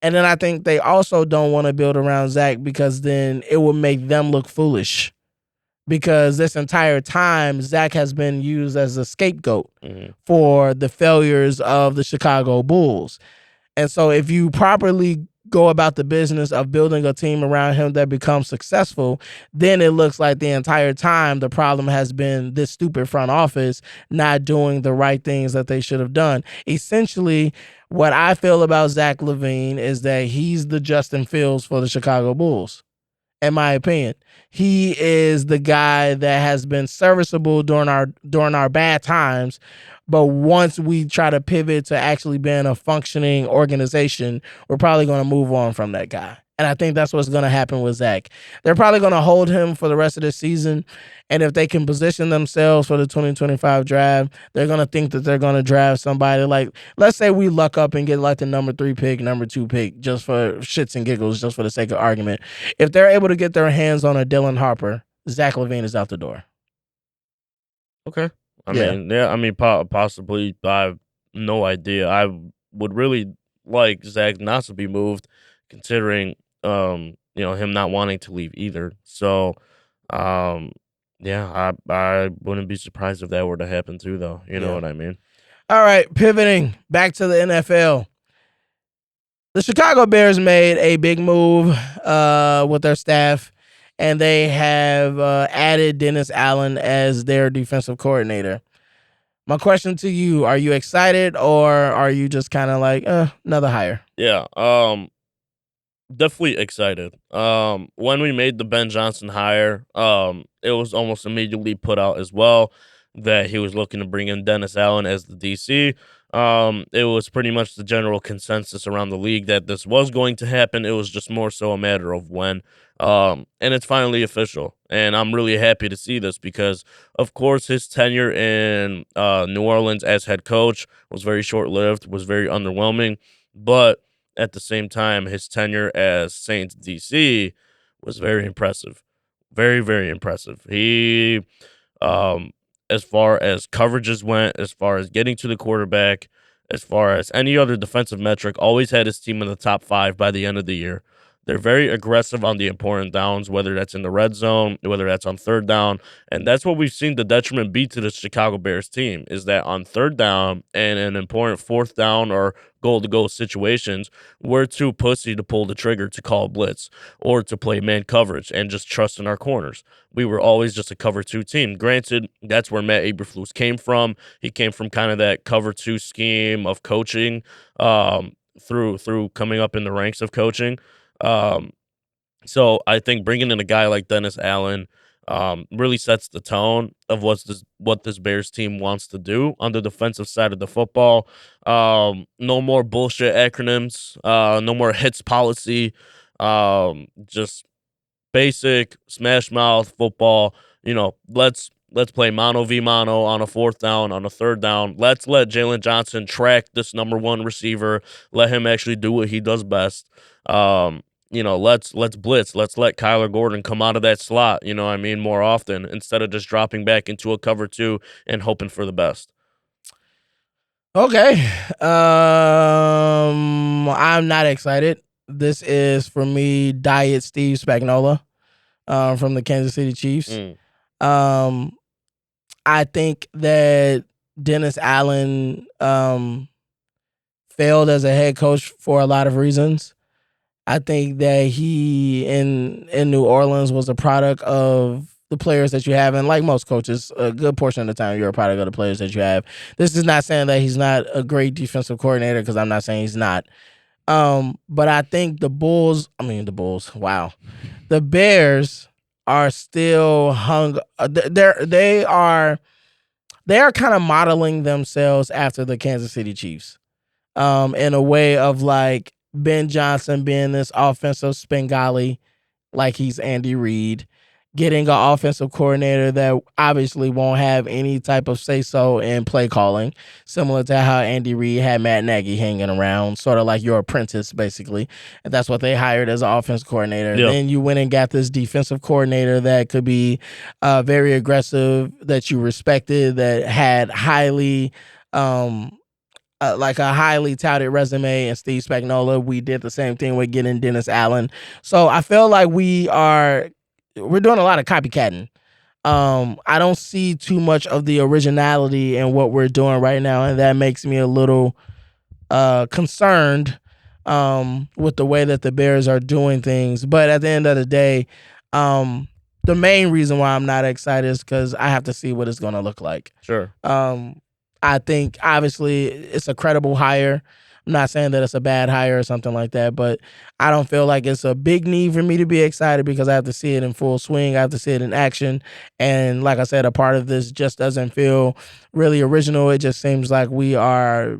And then I think they also don't want to build around Zach because then it will make them look foolish. Because this entire time, Zach has been used as a scapegoat for the failures of the Chicago Bulls. And so if you properly go about the business of building a team around him that becomes successful, then it looks like the entire time the problem has been this stupid front office not doing the right things that they should have done. Essentially, what I feel about Zach LaVine is that he's the Justin Fields for the Chicago Bulls. In my opinion, he is the guy that has been serviceable during our bad times, but once we try to pivot to actually being a functioning organization, we're probably going to move on from that guy. And I think that's what's going to happen with Zach. They're probably going to hold him for the rest of the season. And if they can position themselves for the 2025 draft, they're going to think that they're going to draft somebody like, let's say we luck up and get like the number 3 pick, number 2 pick, just for shits and giggles, just for the sake of argument. If they're able to get their hands on a Dylan Harper, Zach LaVine is out the door. Okay. I mean, possibly. I have no idea. I would really like Zach not to be moved, considering him not wanting to leave either. So, I wouldn't be surprised if that were to happen too, though. You know what I mean? All right, pivoting back to the NFL. The Chicago Bears made a big move with their staff, and they have added Dennis Allen as their defensive coordinator. My question to you, are you excited or are you just kind of like, another hire? Yeah, definitely excited. When we made the Ben Johnson hire, it was almost immediately put out as well that he was looking to bring in Dennis Allen as the DC. It was pretty much the general consensus around the league that this was going to happen. It was just more so a matter of when. And it's finally official. And I'm really happy to see this because, of course, his tenure in New Orleans as head coach was very short-lived, was very underwhelming. But at the same time, his tenure as Saints DC was very impressive. Very, very impressive. He, as far as coverages went, as far as getting to the quarterback, as far as any other defensive metric, always had his team in the top 5 by the end of the year. They're very aggressive on the important downs, whether that's in the red zone, whether that's on third down. And that's what we've seen the detriment be to the Chicago Bears team, is that on third down and in important fourth down or goal-to-goal situations, we're too pussy to pull the trigger to call blitz or to play man coverage and just trust in our corners. We were always just a cover 2 team. Granted, that's where Matt Eberflus came from. He came from kind of that cover 2 scheme of coaching through coming up in the ranks of coaching. So I think bringing in a guy like Dennis Allen really sets the tone of what this Bears team wants to do on the defensive side of the football. No more bullshit acronyms. No more hits policy. Just basic smash mouth football. Let's play mano v mano on a fourth down, on a third down. Let's let Jalen Johnson track this number 1 receiver. Let him actually do what he does best. Let's blitz. Let's let Kyler Gordon come out of that slot, more often instead of just dropping back into a cover 2 and hoping for the best. Okay. I'm not excited. This is, for me, Diet Steve Spagnuolo from the Kansas City Chiefs. I think that Dennis Allen failed as a head coach for a lot of reasons. I think that he in New Orleans was a product of the players that you have. And like most coaches, a good portion of the time, you're a product of the players that you have. This is not saying that he's not a great defensive coordinator, because I'm not saying he's not. But I think the Bears are still hung. They are kind of modeling themselves after the Kansas City Chiefs, in a way of like Ben Johnson being this offensive Spengali, like he's Andy Reid, getting an offensive coordinator that obviously won't have any type of say-so in play calling, similar to how Andy Reid had Matt Nagy hanging around, sort of like your apprentice, basically. And that's what they hired as an offensive coordinator. Yep. Then you went and got this defensive coordinator that could be very aggressive, that you respected, that had highly... like a highly touted resume, and Steve Spagnuolo. We did the same thing with getting Dennis Allen. So I feel like we're doing a lot of copycatting. I don't see too much of the originality in what we're doing right now, and that makes me a little concerned with the way that the Bears are doing things. But at the end of the day, the main reason why I'm not excited is because I have to see what it's going to look like. Sure. I think obviously it's a credible hire. I'm not saying that it's a bad hire or something like that, but I don't feel like it's a big need for me to be excited because I have to see it in full swing. I have to see it in action. And like I said, a part of this just doesn't feel really original. It just seems like we are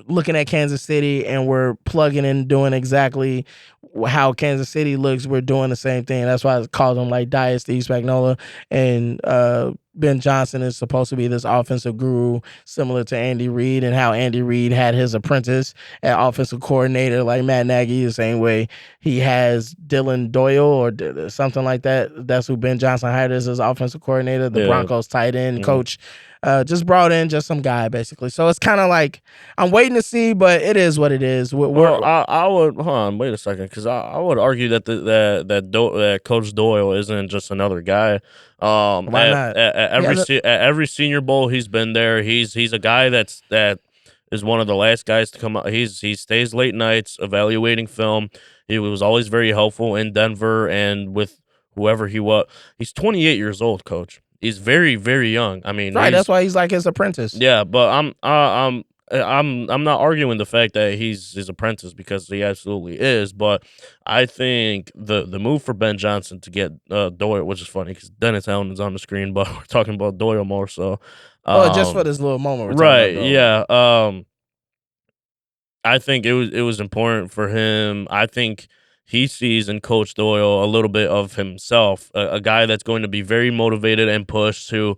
looking at Kansas City and we're plugging in doing exactly how Kansas City looks. We're doing the same thing. That's why I call them like Diet Steve Spagnuolo. And Ben Johnson is supposed to be this offensive guru similar to Andy Reid, and how Andy Reid had his apprentice at offensive coordinator like Matt Nagy, the same way he has Dylan Doyle or something like that. That's who Ben Johnson hired as his offensive coordinator, the Broncos tight end coach. Just brought in just some guy, basically. So it's kind of like I'm waiting to see, but it is what it is. I would hold on, wait a second, because I would argue that that Coach Doyle isn't just another guy. Why not? At every Senior Bowl he's been there. He's a guy that is one of the last guys to come out. He stays late nights evaluating film. He was always very helpful in Denver and with whoever he was. He's 28 years old, Coach. He's very, very young. I mean, right. That's why he's like his apprentice. Yeah, but I'm not arguing the fact that he's his apprentice, because he absolutely is. But I think the move for Ben Johnson to get Doyle, which is funny because Dennis Allen is on the screen, but we're talking about Doyle more. So, just for this little moment, right? Yeah. I think it was important for him. I think he sees in Coach Doyle a little bit of himself, a guy that's going to be very motivated and pushed to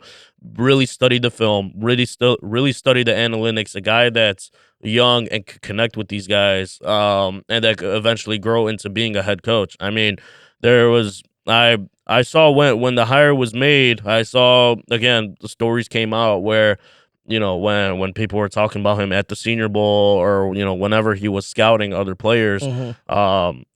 really study the film, really study the analytics, a guy that's young and can connect with these guys, and that could eventually grow into being a head coach. I mean, I saw when the hire was made, I saw, again, the stories came out where, you know, when people were talking about him at the Senior Bowl, or, you know, whenever he was scouting other players,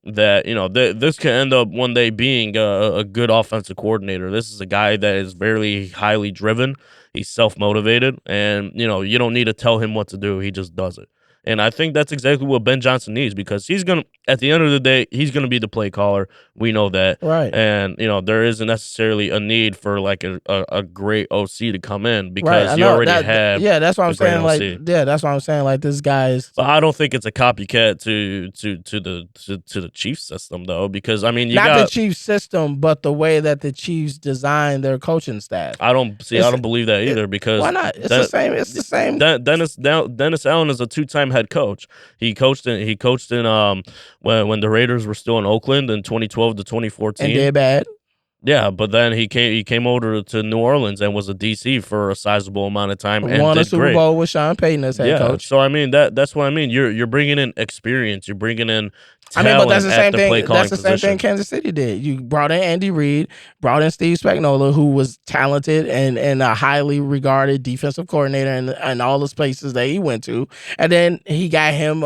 that, you know, this could end up one day being a good offensive coordinator. This is a guy that is very highly driven. He's self-motivated, and, you know, you don't need to tell him what to do. He just does it. And I think that's exactly what Ben Johnson needs, because he's going to, at the end of the day, he's going to be the play caller. We know that. Right. And, you know, there isn't necessarily a need for like a great OC to come in, because you already have. Yeah, that's what I'm saying. Like, yeah, that's what I'm saying. Like, this guy's. But I don't think it's a copycat to the Chiefs system, though, because, I mean, the Chiefs system, but the way that the Chiefs design their coaching staff. I don't believe that either, because why not? It's the same. Dennis Allen is a two-time head coach. He coached in when the Raiders were still in Oakland in 2012 to 2014. And did bad. Yeah, but then he came over to New Orleans and was a DC for a sizable amount of time and won did a Super great. Bowl with Sean Payton as head coach. So I mean that's what I mean. You're bringing in experience. You're bringing in talent. But that's the same thing. That's the same thing Kansas City did. You brought in Andy Reid, brought in Steve Spagnuolo, who was talented and a highly regarded defensive coordinator in all the places that he went to, and then he got him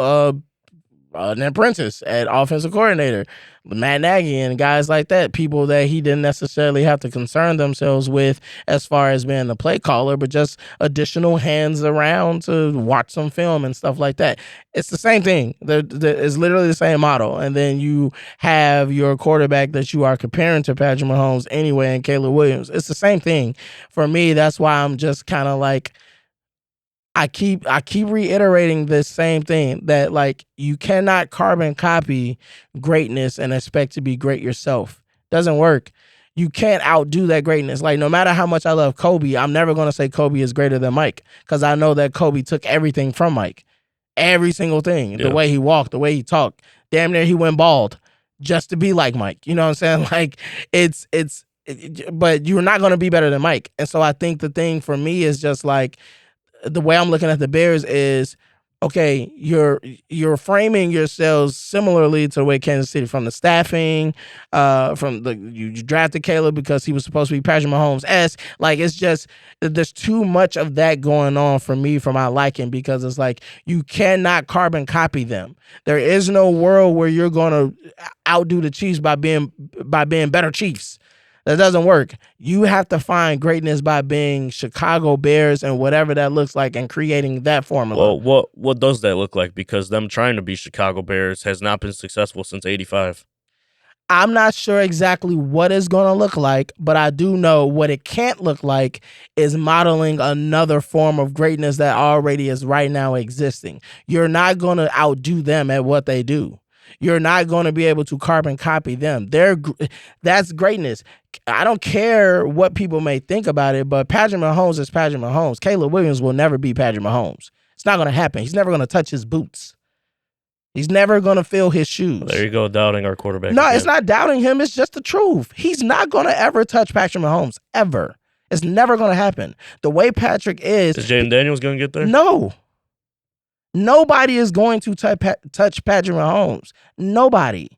an apprentice at offensive coordinator, Matt Nagy, and guys like that, people that he didn't necessarily have to concern themselves with as far as being the play caller, but just additional hands around to watch some film and stuff like that. It's the same thing. It's literally the same model. And then you have your quarterback that you are comparing to Patrick Mahomes anyway, and Caleb Williams. It's the same thing. For me, that's why I'm just kind of like, I keep reiterating this same thing, that like you cannot carbon copy greatness and expect to be great yourself. Doesn't work. You can't outdo that greatness. Like, no matter how much I love Kobe, I'm never going to say Kobe is greater than Mike, because I know that Kobe took everything from Mike. Every single thing. Yeah. The way he walked, the way he talked. Damn near he went bald just to be like Mike. You know what I'm saying? Like, but you're not going to be better than Mike. And so I think the thing for me is just like, the way I'm looking at the Bears is, okay, you're framing yourselves similarly to the way Kansas City, from the staffing, you drafted Caleb because he was supposed to be Patrick Mahomes. Like, it's just, there's too much of that going on for me, for my liking, because it's like you cannot carbon copy them. There is no world where you're going to outdo the Chiefs by being better Chiefs. That doesn't work. You have to find greatness by being Chicago Bears and whatever that looks like and creating that formula. Well, what does that look like? Because them trying to be Chicago Bears has not been successful since '85. I'm not sure exactly what it's going to look like, but I do know what it can't look like is modeling another form of greatness that already is right now existing. You're not going to outdo them at what they do. You're not going to be able to carbon copy them. That's greatness. I don't care what people may think about it, but Patrick Mahomes is Patrick Mahomes. Caleb Williams will never be Patrick Mahomes. It's not going to happen. He's never going to touch his boots. He's never going to fill his shoes. There you go, doubting our quarterback. No, again. It's not doubting him. It's just the truth. He's not going to ever touch Patrick Mahomes, ever. It's never going to happen. The way Patrick is Jaden Daniels going to get there? No. Nobody is going to touch Patrick Mahomes. Nobody.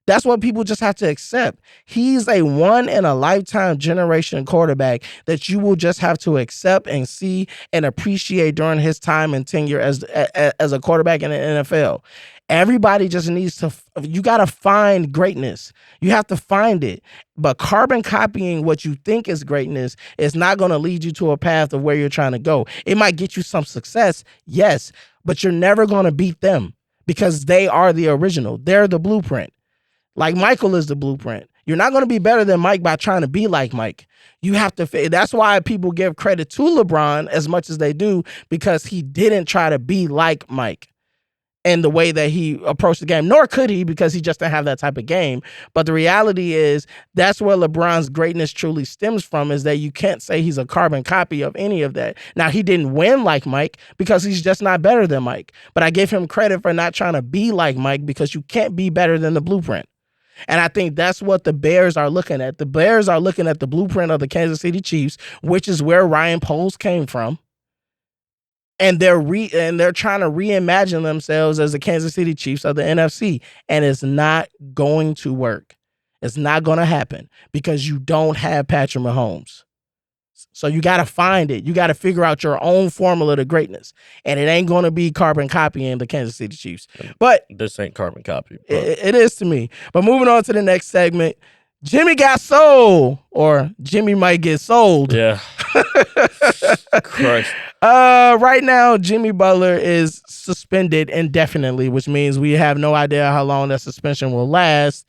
That's what people just have to accept. He's a one-in-a-lifetime generation quarterback that you will just have to accept and see and appreciate during his time and tenure as a quarterback in the NFL. Everybody just needs to, you got to find greatness. You have to find it. But carbon copying what you think is greatness is not going to lead you to a path of where you're trying to go. It might get you some success, yes, but you're never going to beat them because they are the original. They're the blueprint. Like Michael is the blueprint. You're not going to be better than Mike by trying to be like Mike. You have to. That's why people give credit to LeBron as much as they do, because he didn't try to be like Mike in the way that he approached the game, nor could he, because he just didn't have that type of game. But the reality is that's where LeBron's greatness truly stems from, is that you can't say he's a carbon copy of any of that. Now, he didn't win like Mike because he's just not better than Mike. But I give him credit for not trying to be like Mike, because you can't be better than the blueprint. And I think that's what the Bears are looking at. The Bears are looking at the blueprint of the Kansas City Chiefs, which is where Ryan Poles came from. And they're trying to reimagine themselves as the Kansas City Chiefs of the NFC. And it's not going to work. It's not going to happen because you don't have Patrick Mahomes. So you got to find it. You got to figure out your own formula to greatness. And it ain't going to be carbon copying the Kansas City Chiefs. But this ain't carbon copy. It is to me. But moving on to the next segment, Jimmy got sold, or Jimmy might get sold. Yeah. Christ. Right now, Jimmy Butler is suspended indefinitely, which means we have no idea how long that suspension will last.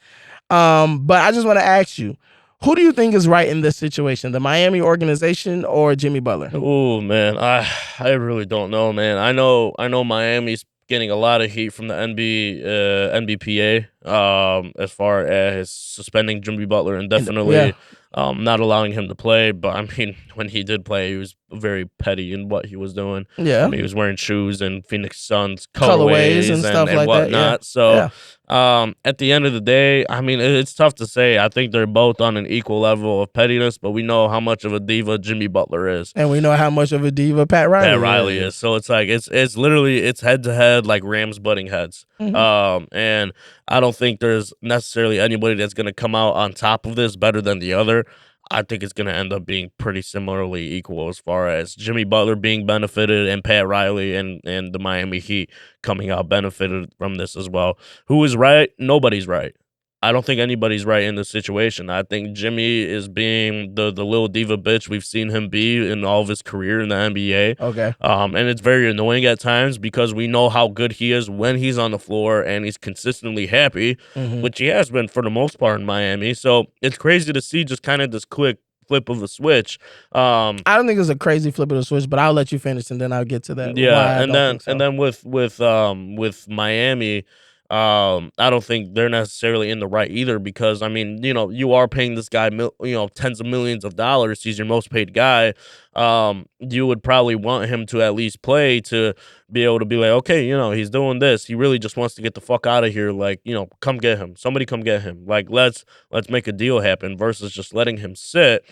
But I just want to ask you, who do you think is right in this situation, the Miami organization or Jimmy Butler? Oh man, I really don't know, man. I know Miami's getting a lot of heat from the NBPA as far as suspending Jimmy Butler indefinitely. Yeah. Not allowing him to play, but I mean, when he did play, he was very petty in what he was doing. Yeah, I mean, he was wearing shoes and Phoenix Suns colorways and stuff like whatnot. that. Yeah. So, at the end of the day, I mean, it's tough to say. I think they're both on an equal level of pettiness, but we know how much of a diva Jimmy Butler is, and we know how much of a diva Pat Riley is. So it's like it's literally head to head, like Rams butting heads. Mm-hmm. And I don't think there's necessarily anybody that's going to come out on top of this better than the other. I think it's going to end up being pretty similarly equal as far as Jimmy Butler being benefited and Pat Riley and the Miami Heat coming out benefited from this as well. Who is right? Nobody's right. I don't think anybody's right in this situation. I think Jimmy is being the little diva bitch we've seen him be in all of his career in the NBA. Okay. And it's very annoying at times because we know how good he is when he's on the floor and he's consistently happy, which he has been for the most part in Miami. So it's crazy to see just kind of this quick flip of a switch. I don't think it's a crazy flip of the switch, but I'll let you finish and then I'll get to that. Yeah, and then with Miami, I don't think they're necessarily in the right either because, I mean, you are paying this guy, tens of millions of dollars. He's your most paid guy. You would probably want him to at least play to be able to be like, okay, he's doing this. He really just wants to get the fuck out of here. Like, come get him. Somebody come get him. Like, let's make a deal happen versus just letting him sit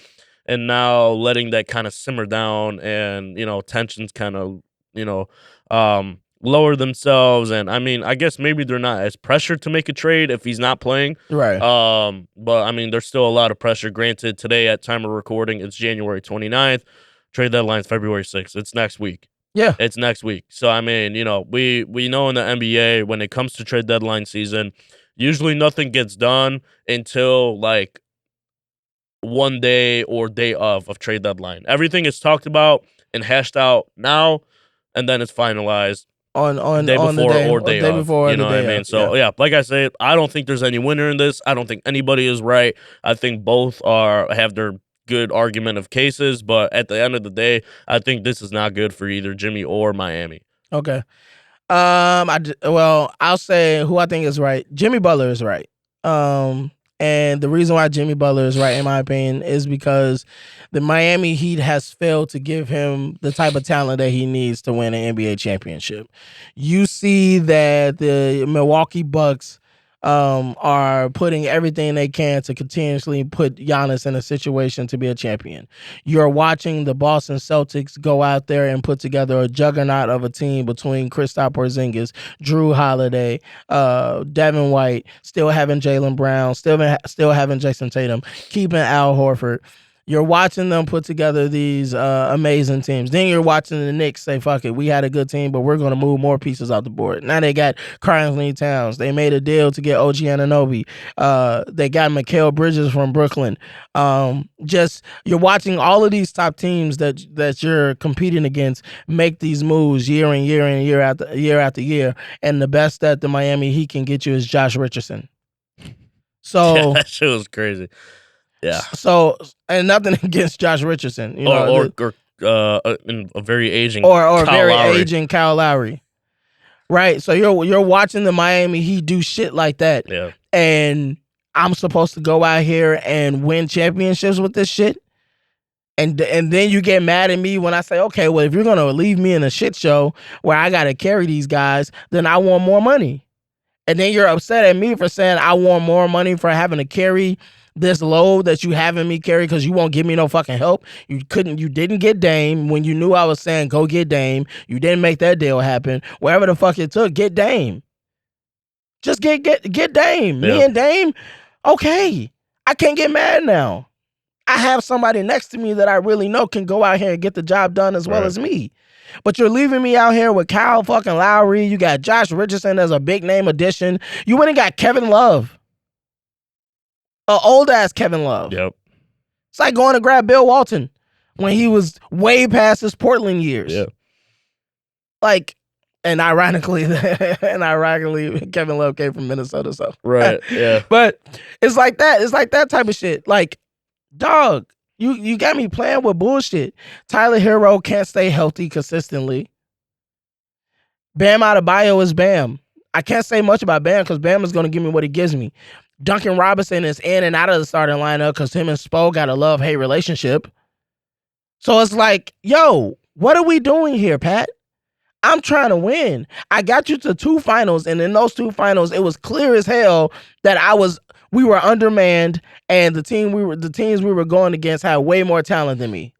and now letting that kind of simmer down and, tensions kind of, lower themselves. And I mean, I guess maybe they're not as pressured to make a trade if he's not playing. Right. But I mean, there's still a lot of pressure. Granted, today at time of recording, it's January 29th. Trade deadline's February 6th. It's next week. Yeah. It's next week. So I mean, we know in the NBA when it comes to trade deadline season, usually nothing gets done until like one day or day of trade deadline. Everything is talked about and hashed out now, and then it's finalized on day on before the day, or day of. before, you know what I mean? So yeah, like I said, I don't think there's any winner in this. I don't think anybody is right. I think both have their good argument of cases, but at the end of the day, I think this is not good for either Jimmy or Miami. Okay. I'll say who I think is right. Jimmy Butler is right. And the reason why Jimmy Butler is right, in my opinion, is because the Miami Heat has failed to give him the type of talent that he needs to win an NBA championship. You see that the Milwaukee Bucks are putting everything they can to continuously put Giannis in a situation to be a champion. You're watching the Boston Celtics go out there and put together a juggernaut of a team between Kristaps Porzingis, Drew Holiday, Devin White, still having Jaylen Brown, still having Jason Tatum, keeping Al Horford. You're watching them put together these amazing teams. Then you're watching the Knicks say, fuck it, we had a good team, but we're going to move more pieces off the board. Now they got Karl-Anthony Towns. They made a deal to get OG Anunoby. They got Mikal Bridges from Brooklyn. You're watching all of these top teams that you're competing against make these moves year in, year after year. And the best that the Miami Heat can get you is Josh Richardson. So yeah, that shit was crazy. Yeah. So, and nothing against Josh Richardson, or a very aging Kyle Lowry, right? So you're watching the Miami Heat do shit like that, yeah. And I'm supposed to go out here and win championships with this shit, and then you get mad at me when I say, okay, well, if you're gonna leave me in a shit show where I gotta carry these guys, then I want more money, and then you're upset at me for saying I want more money for having to carry this load that you having me carry because you won't give me no fucking help. You didn't get Dame when you knew I was saying go get Dame. You didn't make that deal happen. Wherever the fuck it took, get Dame. Just get Dame. Yeah. Me and Dame, okay. I can't get mad now. I have somebody next to me that I really know can go out here and get the job done as well as me. But you're leaving me out here with Kyle fucking Lowry. You got Josh Richardson as a big name addition. You went and got Kevin Love. Old ass Kevin Love. Yep. It's like going to grab Bill Walton when he was way past his Portland years. Yeah. Like, and ironically, Kevin Love came from Minnesota, so right. Yeah. But it's like that. It's like that type of shit. Like, dog, you got me playing with bullshit. Tyler Hero can't stay healthy consistently. Bam Adebayo is Bam. I can't say much about Bam because Bam is going to give me what he gives me. Duncan Robinson is in and out of the starting lineup because him and Spo got a love-hate relationship. So it's like, yo, what are we doing here, Pat? I'm trying to win. I got you to 2 finals, and in those 2 finals, it was clear as hell that we were undermanned, and the teams we were going against had way more talent than me,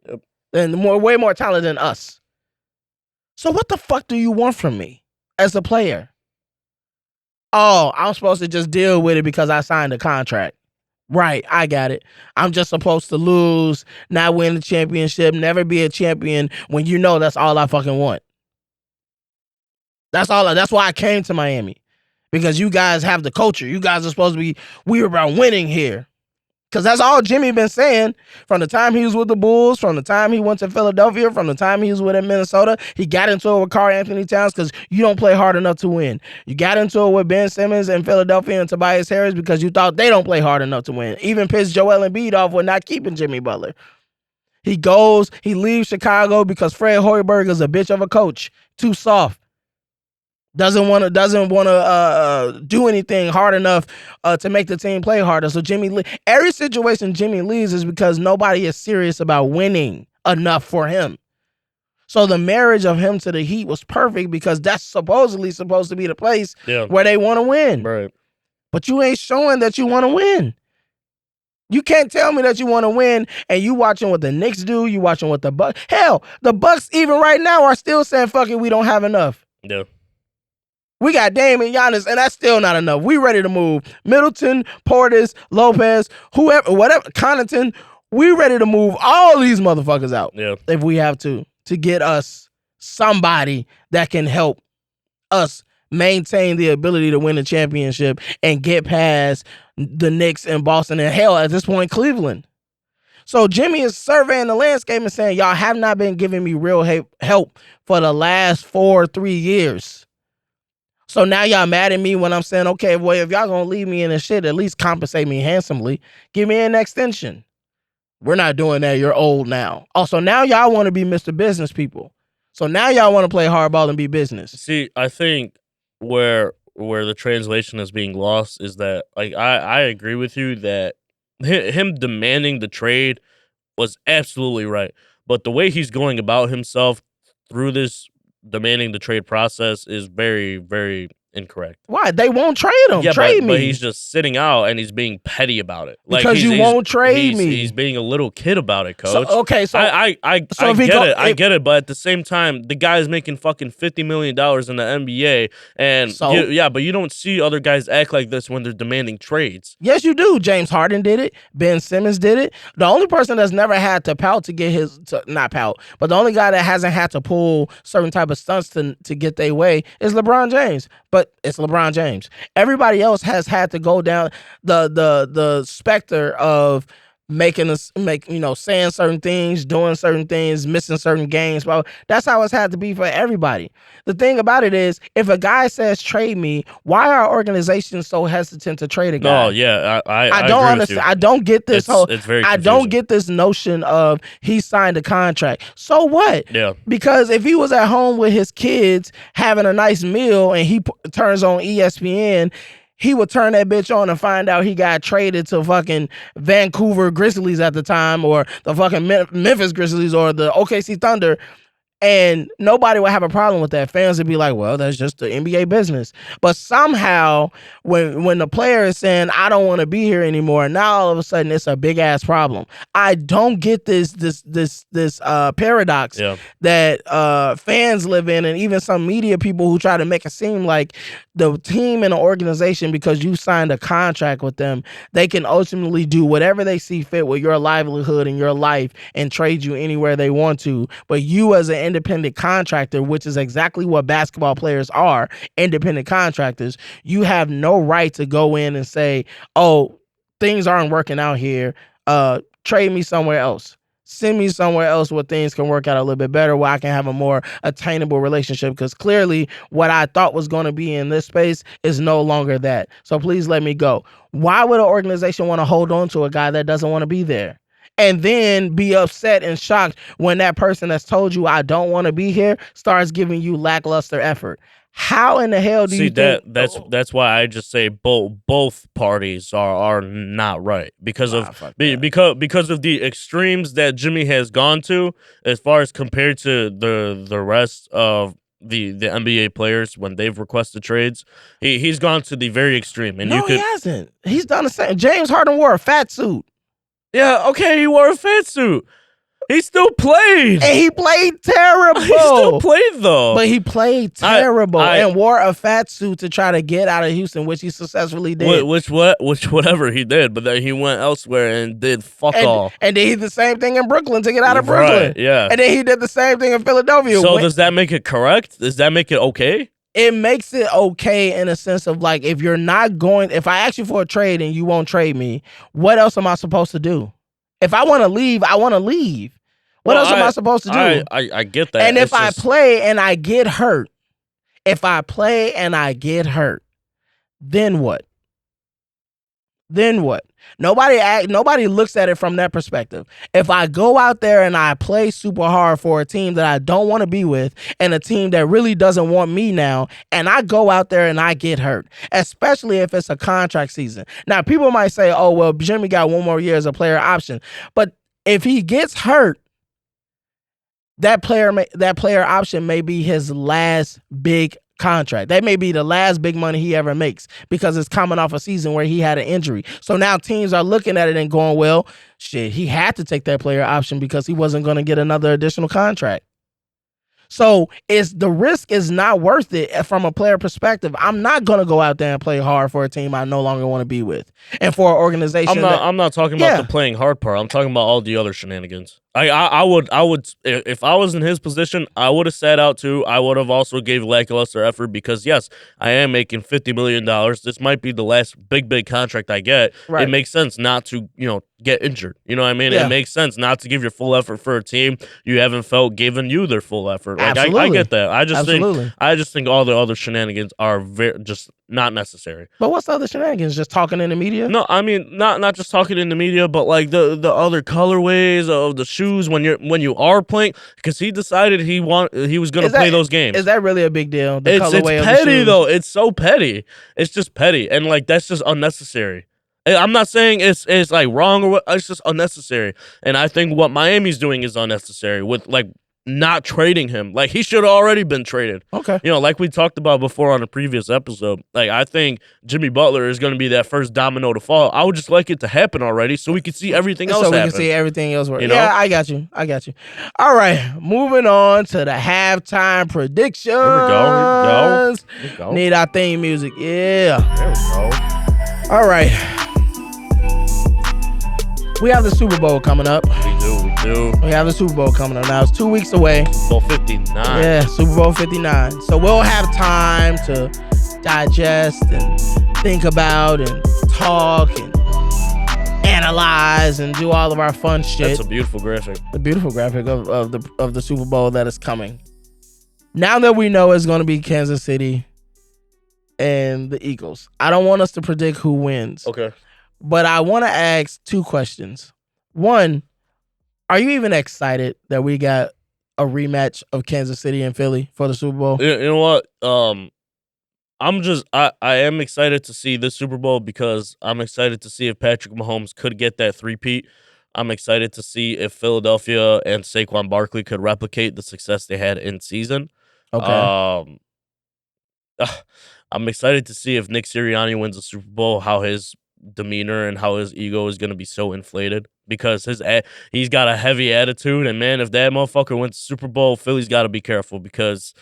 and way more talent than us. So what the fuck do you want from me as a player? Oh, I'm supposed to just deal with it because I signed a contract. Right, I got it. I'm just supposed to lose, not win the championship, never be a champion when you know that's all I fucking want. That's why I came to Miami. Because you guys have the culture. You guys are supposed to be, we're about winning here. Because that's all Jimmy been saying from the time he was with the Bulls, from the time he went to Philadelphia, from the time he was with Minnesota. He got into it with Karl-Anthony Towns because you don't play hard enough to win. You got into it with Ben Simmons in Philadelphia and Tobias Harris because you thought they don't play hard enough to win. Even pissed Joel Embiid off with not keeping Jimmy Butler. He leaves Chicago because Fred Hoiberg is a bitch of a coach. Too soft. Doesn't want to do anything hard enough to make the team play harder. So every situation Jimmy leaves is because nobody is serious about winning enough for him. So the marriage of him to the Heat was perfect because that's supposedly supposed to be the place where they want to win. Right. But you ain't showing that you want to win. You can't tell me that you want to win and you watching what the Knicks do, you watching what the Bucks. Hell, the Bucks even right now are still saying, fuck it, we don't have enough. Yeah. We got Dame and Giannis, and that's still not enough. We ready to move Middleton, Portis, Lopez, whoever, whatever, Connaughton. We ready to move all these motherfuckers out if we have to get us somebody that can help us maintain the ability to win a championship and get past the Knicks and Boston and hell at this point Cleveland. So Jimmy is surveying the landscape and saying, y'all have not been giving me real help for the last 3 years. So now y'all mad at me when I'm saying, okay, well, if y'all gonna leave me in this shit, at least compensate me handsomely. Give me an extension. We're not doing that. You're old now. Also, now y'all want to be Mr. Business people. So now y'all want to play hardball and be business. See, I think where the translation is being lost is that, like, I agree with you that him demanding the trade was absolutely right. But the way he's going about himself through this demanding the trade process is very, very incorrect. Why? They won't trade him. Yeah, trade me. But he's just sitting out and he's being petty about it. Like, because you won't trade me. He's being a little kid about it, coach. So, okay, so I get it, but at the same time, the guy's making fucking $50 million in the NBA, and but you don't see other guys act like this when they're demanding trades. Yes, you do. James Harden did it. Ben Simmons did it. The only person that's never had to pout to get not pout, but the only guy that hasn't had to pull certain type of stunts to get their way is LeBron James. But it's LeBron James. Everybody else has had to go down the specter of saying certain things, doing certain things, missing certain games. Well, that's how it's had to be for everybody. The thing about it is, if a guy says trade me, why are organizations so hesitant to trade a guy? No, yeah, I don't understand. I don't get this it's very confusing. I don't get this notion of he signed a contract. So what? Yeah. Because if he was at home with his kids having a nice meal and he turns on ESPN, he would turn that bitch on and find out he got traded to fucking Vancouver Grizzlies at the time, or the fucking Memphis Grizzlies, or the OKC Thunder. And nobody would have a problem with that. Fans would be like, well, that's just the NBA business. But somehow, when the player is saying, I don't want to be here anymore, now all of a sudden it's a big ass problem. I don't get this paradox that fans live in, and even some media people who try to make it seem like the team and the organization, because you signed a contract with them, they can ultimately do whatever they see fit with your livelihood and your life and trade you anywhere they want to. But you, as an independent contractor, which is exactly what basketball players are, independent contractors, you have no right to go in and say, oh, things aren't working out here. Trade me somewhere else. Send me somewhere else where things can work out a little bit better, where I can have a more attainable relationship, because clearly what I thought was going to be in this space is no longer that. So please let me go. Why would an organization want to hold on to a guy that doesn't want to be there? And then be upset and shocked when that person that's told you I don't want to be here starts giving you lackluster effort. How in the hell do you think? That's why I just say both parties are not right, because of the extremes that Jimmy has gone to, as far as compared to the rest of the NBA players when they've requested trades. He's gone to the very extreme, and he hasn't. He's done the same. James Harden wore a fat suit. Yeah, okay, he wore a fat suit. He still played. And he played terrible. He still played, though. But he played terrible and wore a fat suit to try to get out of Houston, which he successfully did. Which whatever he did, but then he went elsewhere and did all. And then he did the same thing in Brooklyn to get out of Brooklyn. Right, yeah. And then he did the same thing in Philadelphia. So does that make it correct? Does that make it okay? It makes it okay in a sense of, like, if I ask you for a trade and you won't trade me, what else am I supposed to do? If I want to leave, I want to leave. What else am I supposed to do? I get that. And if I play and I get hurt, then what? Then what? Nobody looks at it from that perspective. If I go out there and I play super hard for a team that I don't want to be with, and a team that really doesn't want me now, and I go out there and I get hurt, especially if it's a contract season. Now, people might say, oh, well, Jimmy got 1 more year as a player option. But if he gets hurt, that player option may be his last big contract. That may be the last big money he ever makes, because it's coming off a season where he had an injury. So now teams are looking at it and going, well, shit, he had to take that player option because he wasn't going to get another additional contract. So the risk is not worth it from a player perspective. I'm not going to go out there and play hard for a team I no longer want to be with. And for an organization I'm not talking about the playing hard part. I'm talking about all the other shenanigans. I would if I was in his position, I would have sat out too. I would have also gave lackluster effort because yes, I am making $50 million. This might be the last big contract I get. Right. It makes sense not to get injured. You know what I mean? Yeah. It makes sense not to give your full effort for a team you haven't felt giving you their full effort. Like Absolutely. I get that. I Absolutely. just think all the other shenanigans are just not necessary. But what's the other shenanigans? Just talking in the media? No, I mean not just talking in the media, but like the other colorways of the shoes when you are playing, because he decided he was going to play those games. Is that really a big deal? The It's colorway of the petty shoes? though. It's so petty. It's just petty, and like that's just unnecessary. I'm not saying it's like wrong or what. It's just unnecessary, and I think what Miami's doing is unnecessary with like not trading him. Like he should have already been traded. Okay. Like we talked about before on a previous episode. Like I think Jimmy Butler is going to be that first domino to fall. I would just like it to happen already, so we could see everything else. So we happen. can see everything else work. You know? Yeah, I got you. All right, moving on to the halftime predictions. Here we go. Need our theme music. Yeah. There we go. All right. We have the Super Bowl coming up. We do. We have the Super Bowl coming up. Now, it's 2 weeks away. Bowl 59. Yeah, Super Bowl 59. So we'll have time to digest and think about and talk and analyze and do all of our fun shit. That's a beautiful graphic. The beautiful graphic of the Super Bowl that is coming. Now that we know it's going to be Kansas City and the Eagles, I don't want us to predict who wins. Okay. But I want to ask 2 questions. One, are you even excited that we got a rematch of Kansas City and Philly for the Super Bowl? You know what? I am excited to see this Super Bowl because I'm excited to see if Patrick Mahomes could get that three-peat. I'm excited to see if Philadelphia and Saquon Barkley could replicate the success they had in season. Okay. I'm excited to see if Nick Sirianni wins the Super Bowl, how his demeanor and how his ego is going to be so inflated because he's got a heavy attitude, and man, if that motherfucker wins the Super Bowl, Philly's got to be careful because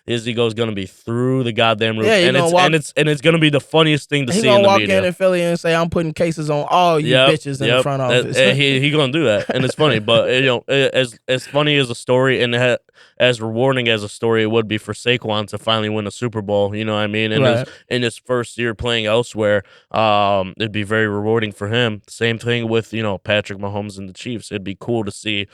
his ego is going to be through the goddamn roof. Yeah, and it's going to be the funniest thing to see in the media. He's going to walk in Philly and say, I'm putting cases on all you bitches in the front office. He going to do that, and it's funny, but as funny as a story and as rewarding as a story it would be for Saquon to finally win a Super Bowl, you know what I mean? And in his first year playing elsewhere, it'd be very rewarding for him. Same thing with, Patrick Mahomes and the Chiefs. It'd be cool to see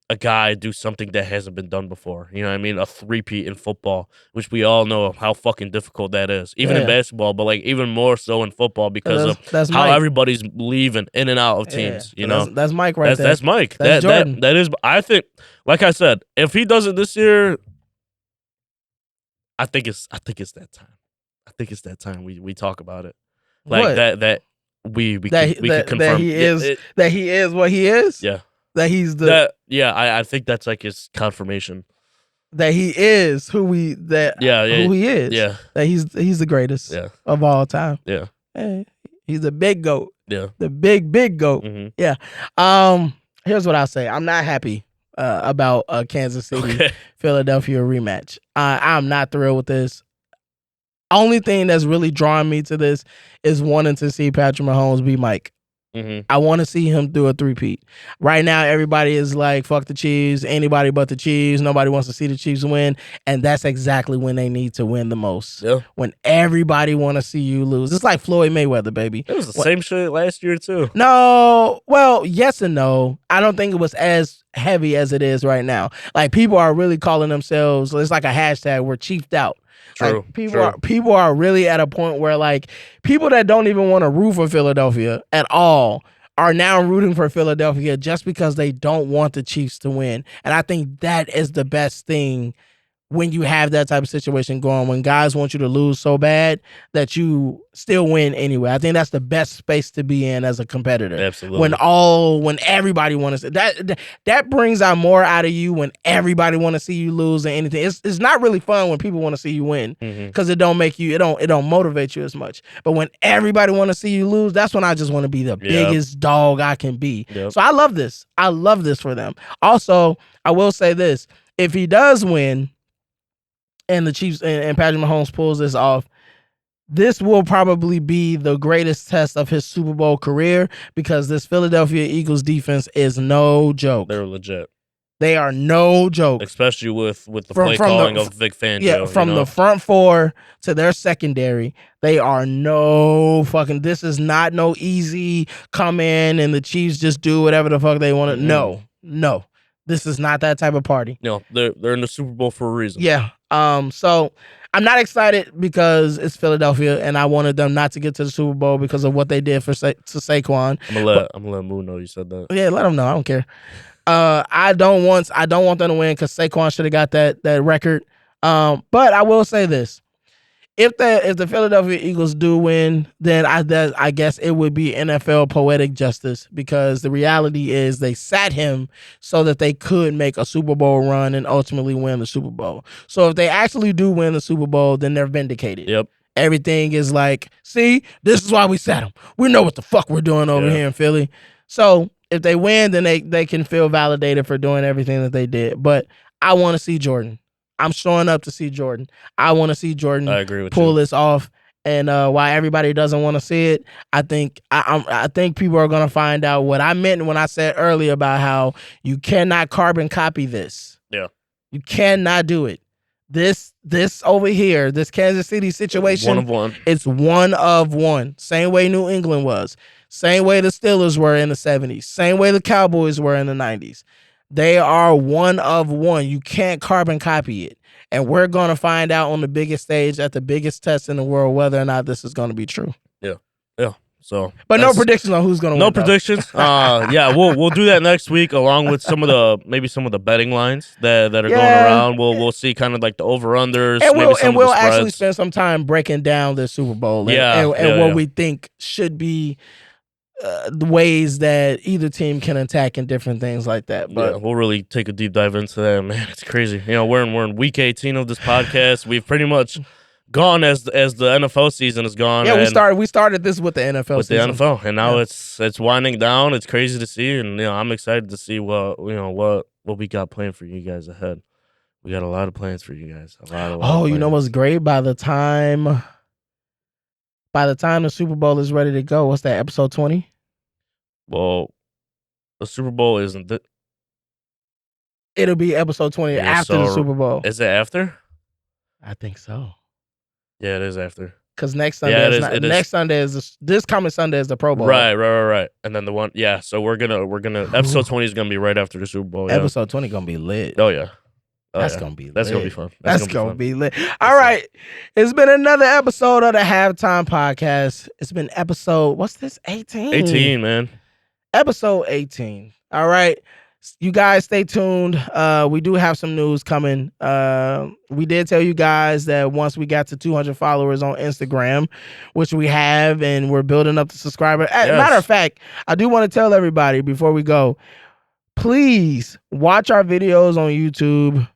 a guy do something that hasn't been done before. You know what I mean? A three-peat in football, which we all know how fucking difficult that is. Even in basketball, but like even more so in football because of how everybody's leaving in and out of teams. That's Mike right there. That's Mike. That's Jordan. That is. I think, like I said, if he does it this year, I think it's that time. I think it's that time we talk about it. Like what? that we can confirm he is what he is. Yeah. That he's I think that's like his confirmation. That he is who he is. Yeah. That he's the greatest of all time. Yeah. Hey, he's a big goat. Yeah. The big goat. Mm-hmm. Yeah. Here's what I'll say. I'm not happy about a Kansas City Philadelphia rematch. I'm not thrilled with this. Only thing that's really drawing me to this is wanting to see Patrick Mahomes be Mike. Mm-hmm. I want to see him do a three-peat. Right now, everybody is like, fuck the Chiefs, anybody but the Chiefs. Nobody wants to see the Chiefs win, and that's exactly when they need to win the most. Yeah. When everybody want to see you lose. It's like Floyd Mayweather, baby. It was the same shit last year, too. No. Well, yes and no. I don't think it was as heavy as it is right now. Like, people are really calling themselves, it's like a hashtag, we're chiefed out. True. Like, people are really at a point where like people that don't even want to root for Philadelphia at all are now rooting for Philadelphia just because they don't want the Chiefs to win. And I think that is the best thing when you have that type of situation going, when guys want you to lose so bad that you still win anyway. I think that's the best space to be in as a competitor. Absolutely. When everybody wants to that brings out more out of you when everybody want to see you lose than anything. It's not really fun when people want to see you win because it don't make you it don't motivate you as much. But when everybody want to see you lose, that's when I just want to be the biggest dog I can be. Yep. So I love this. I love this for them. Also, I will say this: if he does win, and the Chiefs and Patrick Mahomes pulls this off, this will probably be the greatest test of his Super Bowl career because this Philadelphia Eagles defense is no joke. They're legit. They are no joke. Especially with the play calling of Vic Fangio. Yeah, from the front four to their secondary, they are no fucking. This is not no easy come in and the Chiefs just do whatever the fuck they want to. No. This is not that type of party. No, they're in the Super Bowl for a reason. Yeah. So I'm not excited because it's Philadelphia, and I wanted them not to get to the Super Bowl because of what they did to Saquon. I'm gonna let Moo know you said that. Yeah, let them know. I don't care. I don't want them to win because Saquon should have got that record. But I will say this: if the Philadelphia Eagles do win, then I guess it would be NFL poetic justice, because the reality is they sat him so that they could make a Super Bowl run and ultimately win the Super Bowl. So if they actually do win the Super Bowl, then they're vindicated. Yep. Everything is like, see, this is why we sat him. We know what the fuck we're doing over here in Philly. So if they win, then they can feel validated for doing everything that they did. But I want to see Jordan. I'm showing up to see Jordan. I want to see Jordan pull this off. And why everybody doesn't want to see it, I think people are gonna find out what I meant when I said earlier about how you cannot carbon copy this. Yeah, you cannot do it. This over here, this Kansas City situation, 1 of 1. It's 1 of 1. Same way New England was. Same way the Steelers were in the 70s. Same way the Cowboys were in the 90s. They are 1 of 1. You can't carbon copy it. And we're going to find out on the biggest stage at the biggest test in the world whether or not this is going to be true. Yeah. Yeah. So, but no predictions on who's going to win. No predictions. Yeah, we'll do that next week along with some of the betting lines that are going around. We'll see kind of like the over-unders. And we'll actually spend some time breaking down the Super Bowl and what we think should be the ways that either team can attack and different things like that. But we'll really take a deep dive into that. Man, it's crazy. We're in week 18 of this podcast. We've pretty much gone as the NFL season is gone. Yeah, we started this with the NFL season. The NFL, and now it's winding down. It's crazy to see, and I'm excited to see what we got planned for you guys ahead. We got a lot of plans for you guys. A lot of plans. You know what's great? By the time the Super Bowl is ready to go, what's that, episode 20? Well, the Super Bowl isn't it? It'll be episode 20 after the Super Bowl. Is it after? I think so. Yeah, it is after. Because next Sunday this coming Sunday is the Pro Bowl. Right. And then the one, so we're gonna episode 20 is gonna be right after the Super Bowl. Yeah. Episode 20 gonna be lit. Oh yeah. That's gonna be lit. That's gonna be fun. That's gonna be lit. All right. It's been another episode of the Halftime Podcast. It's been episode, what's this? 18? 18, man. Episode 18. All right. You guys stay tuned. We do have some news coming. We did tell you guys that once we got to 200 followers on Instagram, which we have, and we're building up the subscriber. As a matter of fact, I do want to tell everybody before we go, please watch our videos on YouTube.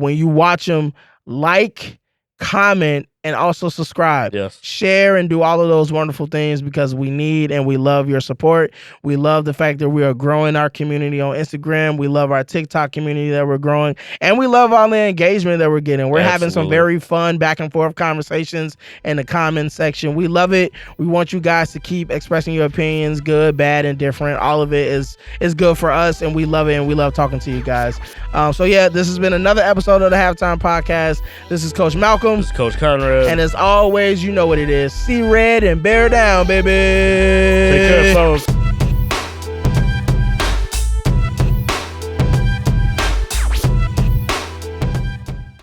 When you watch them, like, comment, and also subscribe. Yes. Share and do all of those wonderful things, because we need and we love your support. We love the fact that we are growing our community on Instagram. We love our TikTok community that we're growing. And we love all the engagement that we're getting. We're having some very fun back and forth conversations in the comment section. We love it. We want you guys to keep expressing your opinions, good, bad, and different. All of it is good for us, and we love it, and we love talking to you guys. So yeah, this has been another episode of the Halftime Podcast. This is Coach Malcolm. This is Coach Conrad. And as always, you know what it is. See red and bear down, baby. Take care, folks.